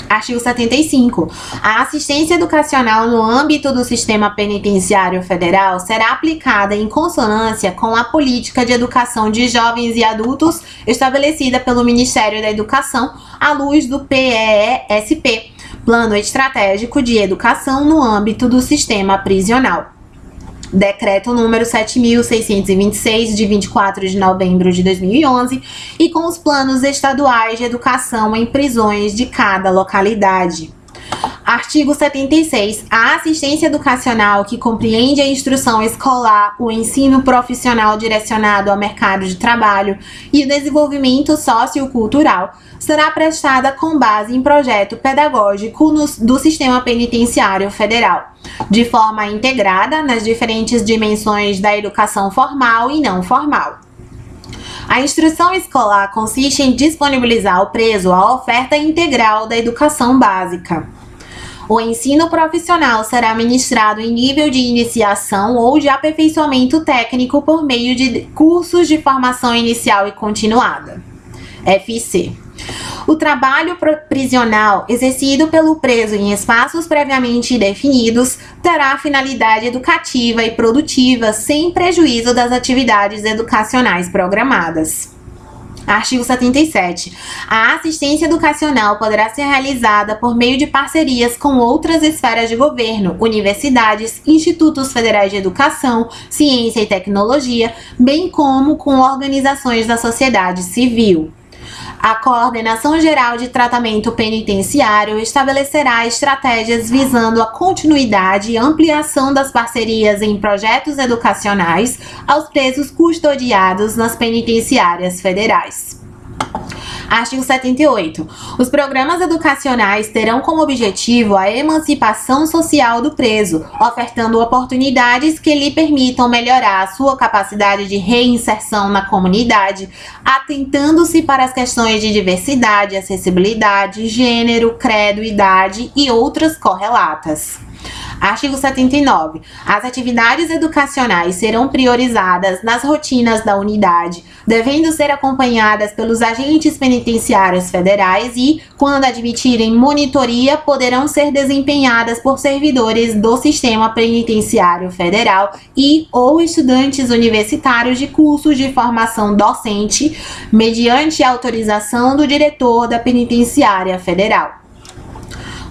Artigo 75. A assistência educacional no âmbito do sistema penitenciário federal será aplicada em consonância com a política de educação de jovens e adultos estabelecida pelo Ministério da Educação à luz do PEESP, Plano Estratégico de Educação no âmbito do sistema prisional. Decreto número 7.626, de 24 de novembro de 2011, e com os planos estaduais de educação em prisões de cada localidade. Artigo 76. A assistência educacional, que compreende a instrução escolar, o ensino profissional direcionado ao mercado de trabalho e o desenvolvimento sociocultural, será prestada com base em projeto pedagógico do Sistema Penitenciário Federal, de forma integrada nas diferentes dimensões da educação formal e não formal. A instrução escolar consiste em disponibilizar ao preso a oferta integral da educação básica. O ensino profissional será ministrado em nível de iniciação ou de aperfeiçoamento técnico por meio de cursos de formação inicial e continuada, FC. O trabalho prisional exercido pelo preso em espaços previamente definidos terá finalidade educativa e produtiva sem prejuízo das atividades educacionais programadas. Artigo 77. A assistência educacional poderá ser realizada por meio de parcerias com outras esferas de governo, universidades, institutos federais de educação, ciência e tecnologia, bem como com organizações da sociedade civil. A Coordenação Geral de Tratamento Penitenciário estabelecerá estratégias visando a continuidade e ampliação das parcerias em projetos educacionais aos presos custodiados nas penitenciárias federais. Artigo 78. Os programas educacionais terão como objetivo a emancipação social do preso, ofertando oportunidades que lhe permitam melhorar a sua capacidade de reinserção na comunidade, atentando-se para as questões de diversidade, acessibilidade, gênero, credo, idade e outras correlatas. Artigo 79. As atividades educacionais serão priorizadas nas rotinas da unidade, devendo ser acompanhadas pelos agentes penitenciários federais e, quando admitirem monitoria, poderão ser desempenhadas por servidores do Sistema Penitenciário Federal e ou estudantes universitários de cursos de formação docente, mediante autorização do diretor da Penitenciária Federal.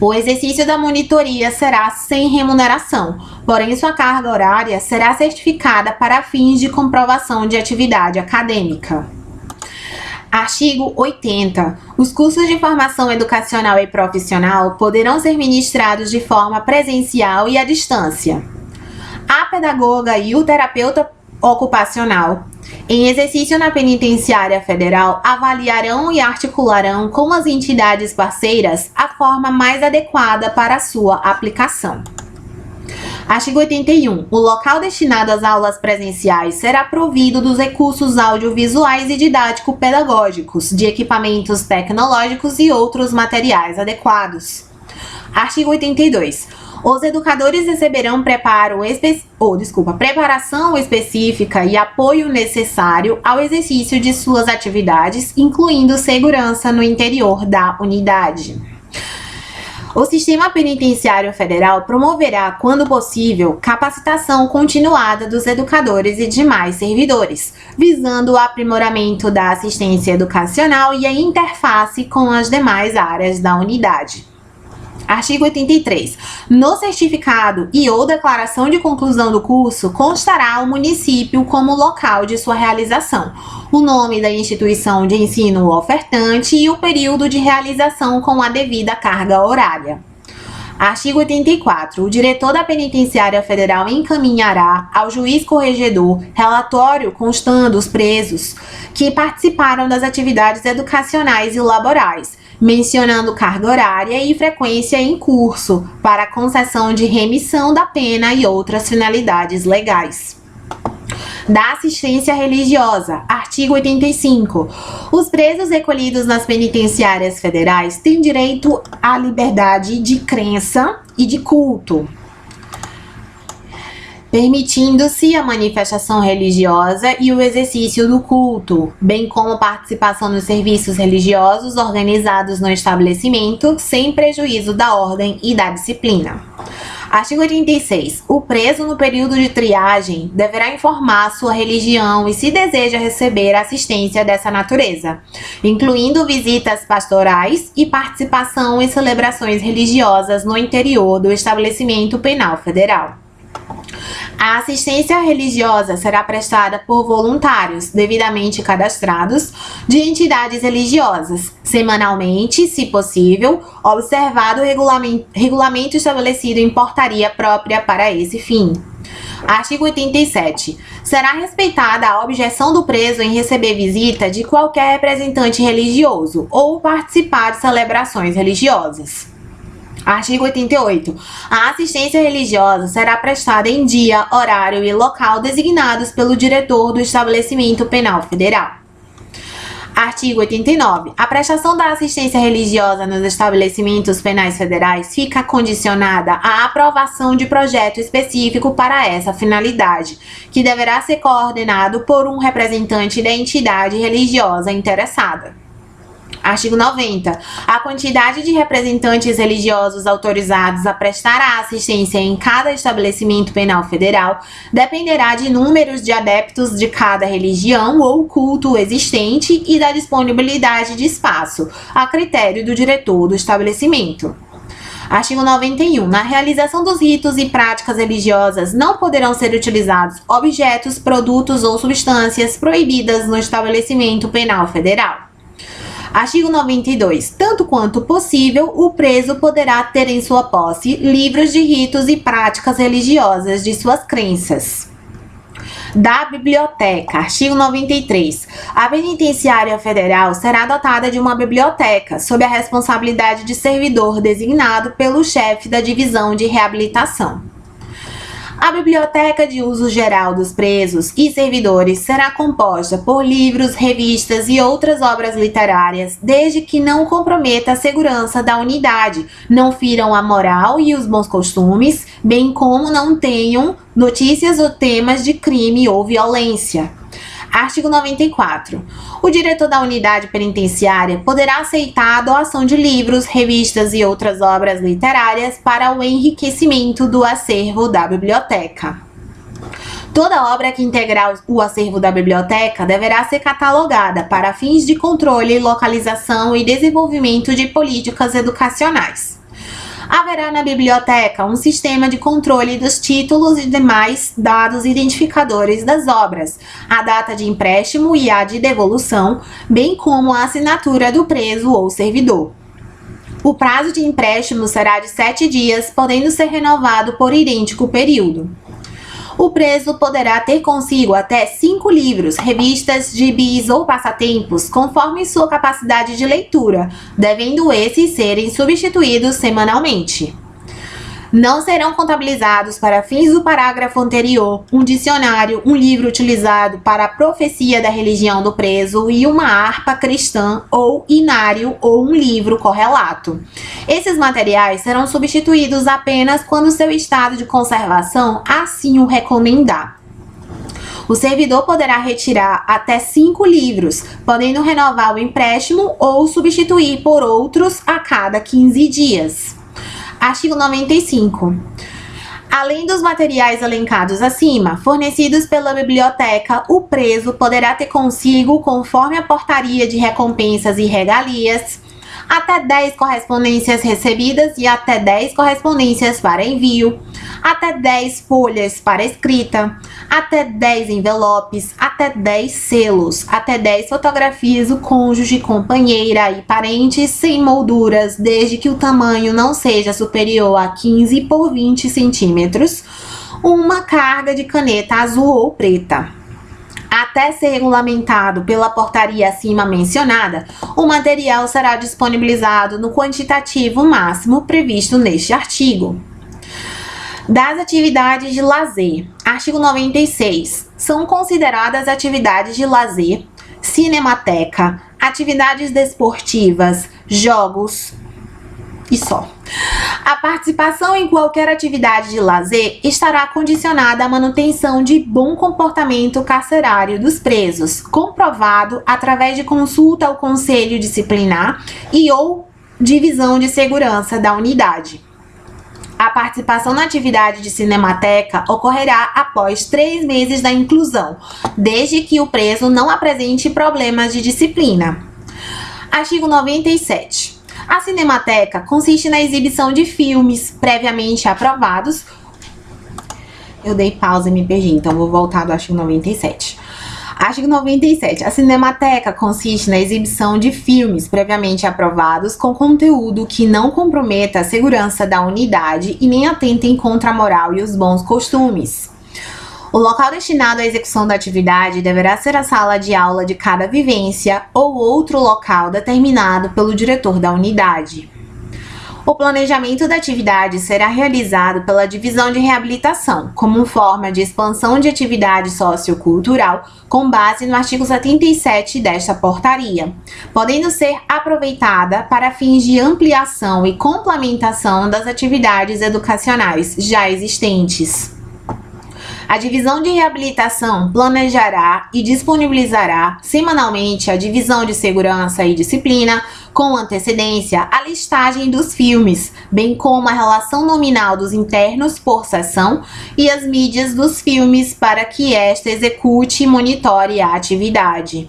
O exercício da monitoria será sem remuneração, porém sua carga horária será certificada para fins de comprovação de atividade acadêmica. Artigo 80. Os cursos de formação educacional e profissional poderão ser ministrados de forma presencial e à distância. A pedagoga e o terapeuta ocupacional, em exercício na Penitenciária Federal, avaliarão e articularão com as entidades parceiras a forma mais adequada para a sua aplicação. Artigo 81. O local destinado às aulas presenciais será provido dos recursos audiovisuais e didático-pedagógicos, de equipamentos tecnológicos e outros materiais adequados. Artigo 82. Os educadores receberão preparação específica e apoio necessário ao exercício de suas atividades, incluindo segurança no interior da unidade. O Sistema Penitenciário Federal promoverá, quando possível, capacitação continuada dos educadores e demais servidores, visando o aprimoramento da assistência educacional e a interface com as demais áreas da unidade. Artigo 83. No certificado e ou declaração de conclusão do curso, constará o município como local de sua realização, o nome da instituição de ensino ofertante e o período de realização com a devida carga horária. Artigo 84. O diretor da Penitenciária Federal encaminhará ao juiz corregedor relatório constando os presos que participaram das atividades educacionais e laborais, mencionando carga horária e frequência em curso, para concessão de remissão da pena e outras finalidades legais. Da assistência religiosa. Artigo 85. Os presos recolhidos nas penitenciárias federais têm direito à liberdade de crença e de culto, permitindo-se a manifestação religiosa e o exercício do culto, bem como participação nos serviços religiosos organizados no estabelecimento, sem prejuízo da ordem e da disciplina. Artigo 86. O preso, no período de triagem, deverá informar sua religião e se deseja receber assistência dessa natureza, incluindo visitas pastorais e participação em celebrações religiosas no interior do estabelecimento penal federal. A assistência religiosa será prestada por voluntários devidamente cadastrados de entidades religiosas, semanalmente, se possível, observado o regulamento estabelecido em portaria própria para esse fim. Artigo 87. Será respeitada a objeção do preso em receber visita de qualquer representante religioso ou participar de celebrações religiosas. Artigo 88. A assistência religiosa será prestada em dia, horário e local designados pelo diretor do estabelecimento penal federal. Artigo 89. A prestação da assistência religiosa nos estabelecimentos penais federais fica condicionada à aprovação de projeto específico para essa finalidade, que deverá ser coordenado por um representante da entidade religiosa interessada. Artigo 90. A quantidade de representantes religiosos autorizados a prestar a assistência em cada estabelecimento penal federal dependerá de números de adeptos de cada religião ou culto existente e da disponibilidade de espaço, a critério do diretor do estabelecimento. Artigo 91. Na realização dos ritos e práticas religiosas não poderão ser utilizados objetos, produtos ou substâncias proibidas no estabelecimento penal federal. Artigo 92. Tanto quanto possível, o preso poderá ter em sua posse livros de ritos e práticas religiosas de suas crenças. Da biblioteca. Artigo 93. A penitenciária federal será dotada de uma biblioteca, sob a responsabilidade de servidor designado pelo chefe da divisão de reabilitação. A biblioteca de uso geral dos presos e servidores será composta por livros, revistas e outras obras literárias, desde que não comprometa a segurança da unidade, não firam a moral e os bons costumes, bem como não tenham notícias ou temas de crime ou violência. Artigo 94. O diretor da unidade penitenciária poderá aceitar a doação de livros, revistas e outras obras literárias para o enriquecimento do acervo da biblioteca. Toda obra que integrar o acervo da biblioteca deverá ser catalogada para fins de controle, localização e desenvolvimento de políticas educacionais. Haverá na biblioteca um sistema de controle dos títulos e demais dados identificadores das obras, a data de empréstimo e a de devolução, bem como a assinatura do preso ou servidor. O prazo de empréstimo será de 7 dias, podendo ser renovado por idêntico período. O preso poderá ter consigo até 5 livros, revistas, gibis ou passatempos, conforme sua capacidade de leitura, devendo esses serem substituídos semanalmente. Não serão contabilizados para fins do parágrafo anterior um dicionário, um livro utilizado para a profecia da religião do preso e uma harpa cristã ou inário ou um livro correlato. Esses materiais serão substituídos apenas quando seu estado de conservação assim o recomendar. O servidor poderá retirar até 5 livros, podendo renovar o empréstimo ou substituir por outros a cada 15 dias. Artigo 95. Além dos materiais elencados acima, fornecidos pela biblioteca, o preso poderá ter consigo, conforme a portaria de recompensas e regalias, até 10 correspondências recebidas e até 10 correspondências para envio, até 10 folhas para escrita, até 10 envelopes, até 10 selos, até 10 fotografias do cônjuge, companheira e parentes sem molduras, desde que o tamanho não seja superior a 15 por 20 centímetros, uma carga de caneta azul ou preta. Até ser regulamentado pela portaria acima mencionada, o material será disponibilizado no quantitativo máximo previsto neste artigo. Das atividades de lazer. Artigo 96. São consideradas atividades de lazer, cinemateca, atividades desportivas, jogos e só. A participação em qualquer atividade de lazer estará condicionada à manutenção de bom comportamento carcerário dos presos, comprovado através de consulta ao Conselho Disciplinar e ou Divisão de Segurança da unidade. A participação na atividade de cinemateca ocorrerá após 3 meses da inclusão, desde que o preso não apresente problemas de disciplina. Artigo 97. A cinemateca consiste na exibição de filmes previamente aprovados Eu dei pausa e me perdi, então vou voltar do artigo 97. Artigo 97. A cinemateca consiste na exibição de filmes previamente aprovados com conteúdo que não comprometa a segurança da unidade e nem atentem contra a moral e os bons costumes. O local destinado à execução da atividade deverá ser a sala de aula de cada vivência ou outro local determinado pelo diretor da unidade. O planejamento da atividade será realizado pela divisão de reabilitação, como forma de expansão de atividade sociocultural, com base no artigo 77 desta portaria, podendo ser aproveitada para fins de ampliação e complementação das atividades educacionais já existentes. A divisão de reabilitação planejará e disponibilizará semanalmente a divisão de segurança e disciplina, com antecedência a listagem dos filmes, bem como a relação nominal dos internos por sessão e as mídias dos filmes para que esta execute e monitore a atividade.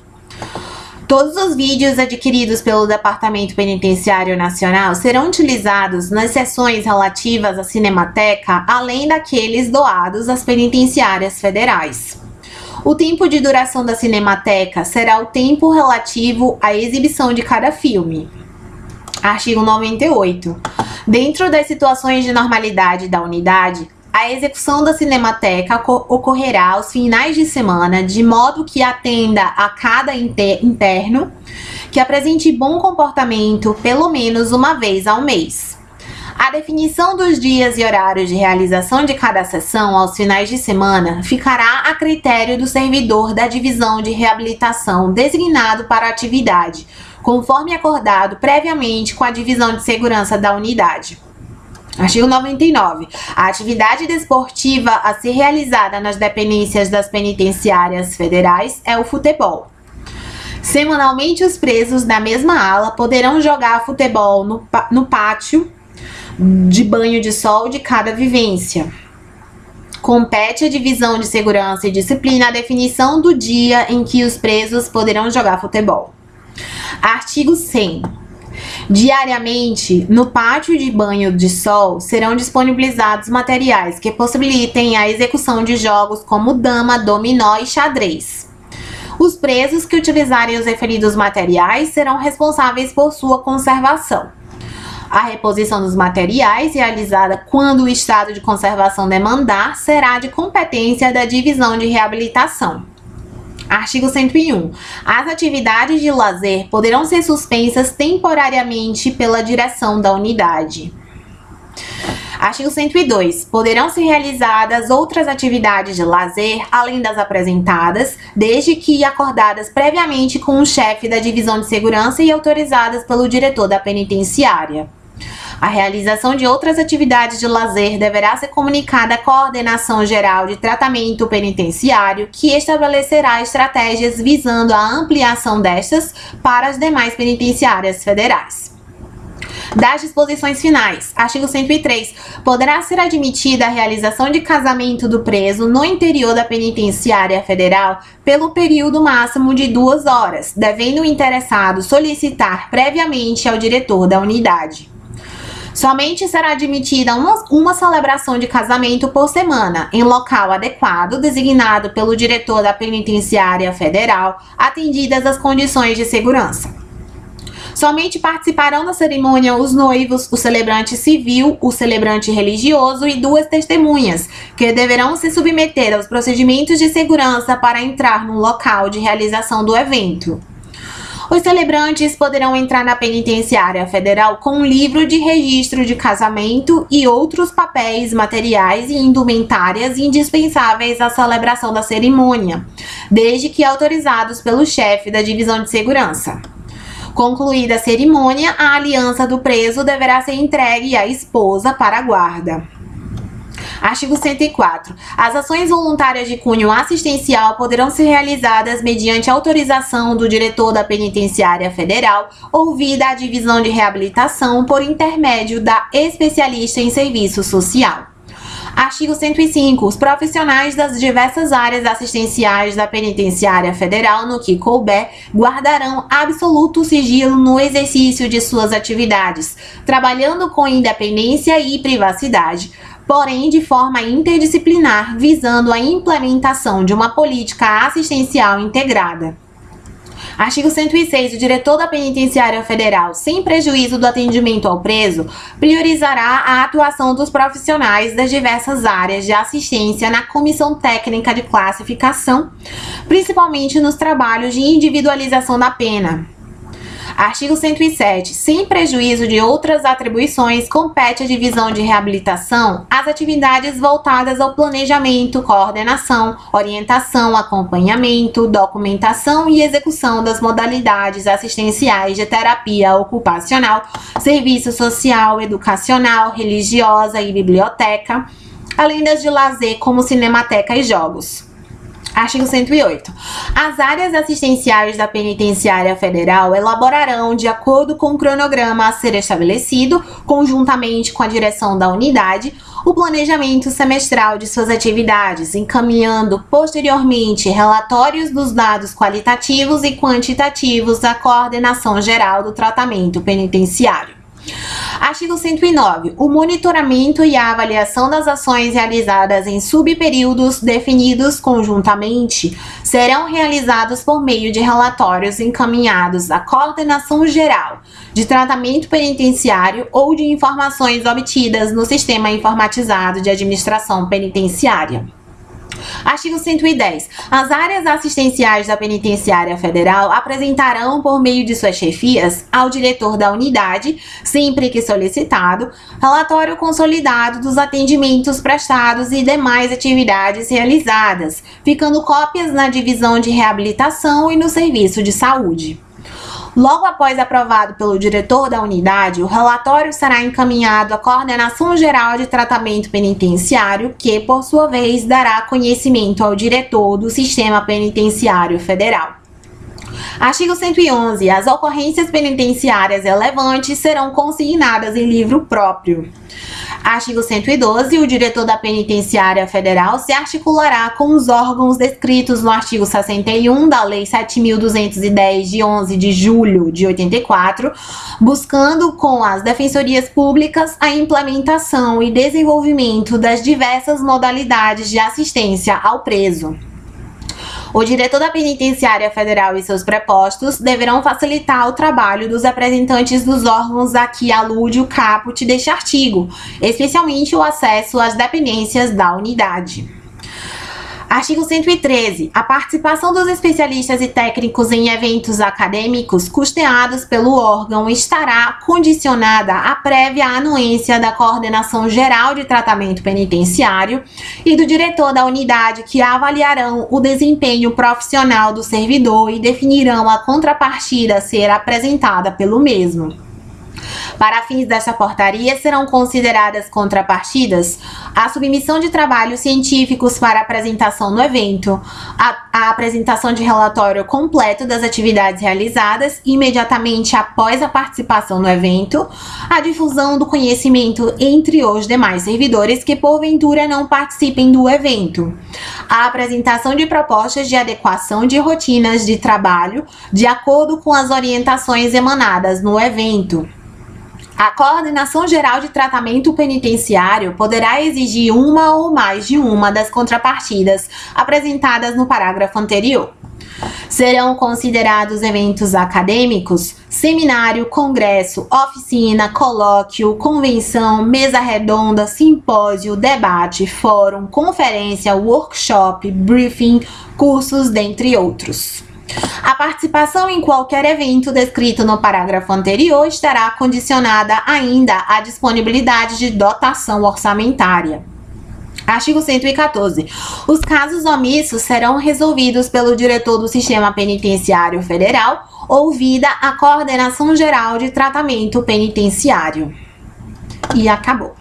Todos os vídeos adquiridos pelo Departamento Penitenciário Nacional serão utilizados nas sessões relativas à Cinemateca, além daqueles doados às penitenciárias federais. O tempo de duração da Cinemateca será o tempo relativo à exibição de cada filme. Artigo 98. Dentro das situações de normalidade da unidade, a execução da Cinemateca ocorrerá aos finais de semana, de modo que atenda a cada interno que apresente bom comportamento pelo menos uma vez ao mês. A definição dos dias e horários de realização de cada sessão aos finais de semana ficará a critério do servidor da divisão de reabilitação designado para a atividade, conforme acordado previamente com a divisão de segurança da unidade. Artigo 99. A atividade desportiva a ser realizada nas dependências das penitenciárias federais é o futebol. Semanalmente, os presos da mesma ala poderão jogar futebol no pátio de banho de sol de cada vivência. Compete à divisão de segurança e disciplina a definição do dia em que os presos poderão jogar futebol. Artigo 100. Diariamente, no pátio de banho de sol, serão disponibilizados materiais que possibilitem a execução de jogos como dama, dominó e xadrez. Os presos que utilizarem os referidos materiais serão responsáveis por sua conservação. A reposição dos materiais, realizada quando o estado de conservação demandar, será de competência da divisão de reabilitação. Artigo 101. As atividades de lazer poderão ser suspensas temporariamente pela direção da unidade. Artigo 102. Poderão ser realizadas outras atividades de lazer, além das apresentadas, desde que acordadas previamente com o chefe da divisão de segurança e autorizadas pelo diretor da penitenciária. A realização de outras atividades de lazer deverá ser comunicada à Coordenação Geral de Tratamento Penitenciário, que estabelecerá estratégias visando a ampliação destas para as demais penitenciárias federais. Das disposições finais, artigo 103. Poderá ser admitida a realização de casamento do preso no interior da penitenciária federal pelo período máximo de 2 horas, devendo o interessado solicitar previamente ao diretor da unidade. Somente será admitida uma celebração de casamento por semana, em local adequado, designado pelo diretor da penitenciária federal, atendidas as condições de segurança. Somente participarão da cerimônia os noivos, o celebrante civil, o celebrante religioso e 2 testemunhas, que deverão se submeter aos procedimentos de segurança para entrar no local de realização do evento. Os celebrantes poderão entrar na penitenciária federal com um livro de registro de casamento e outros papéis, materiais e indumentárias indispensáveis à celebração da cerimônia, desde que autorizados pelo chefe da divisão de segurança. Concluída a cerimônia, a aliança do preso deverá ser entregue à esposa para a guarda. Artigo 104. As ações voluntárias de cunho assistencial poderão ser realizadas mediante autorização do diretor da penitenciária federal, ouvida a divisão de reabilitação por intermédio da especialista em serviço social. Artigo 105. Os profissionais das diversas áreas assistenciais da penitenciária federal, no que couber, guardarão absoluto sigilo no exercício de suas atividades, trabalhando com independência e privacidade, porém de forma interdisciplinar, visando a implementação de uma política assistencial integrada. Artigo 106. O diretor da Penitenciária Federal, sem prejuízo do atendimento ao preso, priorizará a atuação dos profissionais das diversas áreas de assistência na Comissão Técnica de Classificação, principalmente nos trabalhos de individualização da pena. Artigo 107. Sem prejuízo de outras atribuições, compete à divisão de reabilitação as atividades voltadas ao planejamento, coordenação, orientação, acompanhamento, documentação e execução das modalidades assistenciais de terapia ocupacional, serviço social, educacional, religiosa e biblioteca, além das de lazer como cinemateca e jogos. Artigo 108. As áreas assistenciais da Penitenciária Federal elaborarão, de acordo com o cronograma a ser estabelecido, conjuntamente com a direção da unidade, o planejamento semestral de suas atividades, encaminhando posteriormente relatórios dos dados qualitativos e quantitativos à Coordenação Geral do Tratamento Penitenciário. Artigo 109. O monitoramento e a avaliação das ações realizadas em subperíodos definidos conjuntamente serão realizados por meio de relatórios encaminhados à Coordenação Geral de Tratamento Penitenciário ou de informações obtidas no Sistema Informatizado de Administração Penitenciária. Artigo 110. As áreas assistenciais da Penitenciária Federal apresentarão, por meio de suas chefias, ao diretor da unidade, sempre que solicitado, relatório consolidado dos atendimentos prestados e demais atividades realizadas, ficando cópias na divisão de reabilitação e no serviço de saúde. Logo após aprovado pelo diretor da unidade, o relatório será encaminhado à Coordenação Geral de Tratamento Penitenciário, que, por sua vez, dará conhecimento ao diretor do Sistema Penitenciário Federal. Artigo 111. As ocorrências penitenciárias relevantes serão consignadas em livro próprio. Artigo 112. O diretor da Penitenciária Federal se articulará com os órgãos descritos no artigo 61 da Lei 7.210, de 11 de julho de 84, buscando com as defensorias públicas a implementação e desenvolvimento das diversas modalidades de assistência ao preso. O diretor da Penitenciária Federal e seus prepostos deverão facilitar o trabalho dos representantes dos órgãos a que alude o caput deste artigo, especialmente o acesso às dependências da unidade. Artigo 113. A participação dos especialistas e técnicos em eventos acadêmicos custeados pelo órgão estará condicionada à prévia anuência da Coordenação Geral de Tratamento Penitenciário e do diretor da unidade, que avaliarão o desempenho profissional do servidor e definirão a contrapartida a ser apresentada pelo mesmo. Para fins desta portaria, serão consideradas contrapartidas a submissão de trabalhos científicos para apresentação no evento, a apresentação de relatório completo das atividades realizadas imediatamente após a participação no evento, a difusão do conhecimento entre os demais servidores que porventura não participem do evento, a apresentação de propostas de adequação de rotinas de trabalho de acordo com as orientações emanadas no evento. A Coordenação Geral de Tratamento Penitenciário poderá exigir uma ou mais de uma das contrapartidas apresentadas no parágrafo anterior. Serão considerados eventos acadêmicos, seminário, congresso, oficina, colóquio, convenção, mesa redonda, simpósio, debate, fórum, conferência, workshop, briefing, cursos, dentre outros. A participação em qualquer evento descrito no parágrafo anterior estará condicionada ainda à disponibilidade de dotação orçamentária. Artigo 114. Os casos omissos serão resolvidos pelo diretor do Sistema Penitenciário Federal, ouvida a Coordenação Geral de Tratamento Penitenciário. E acabou.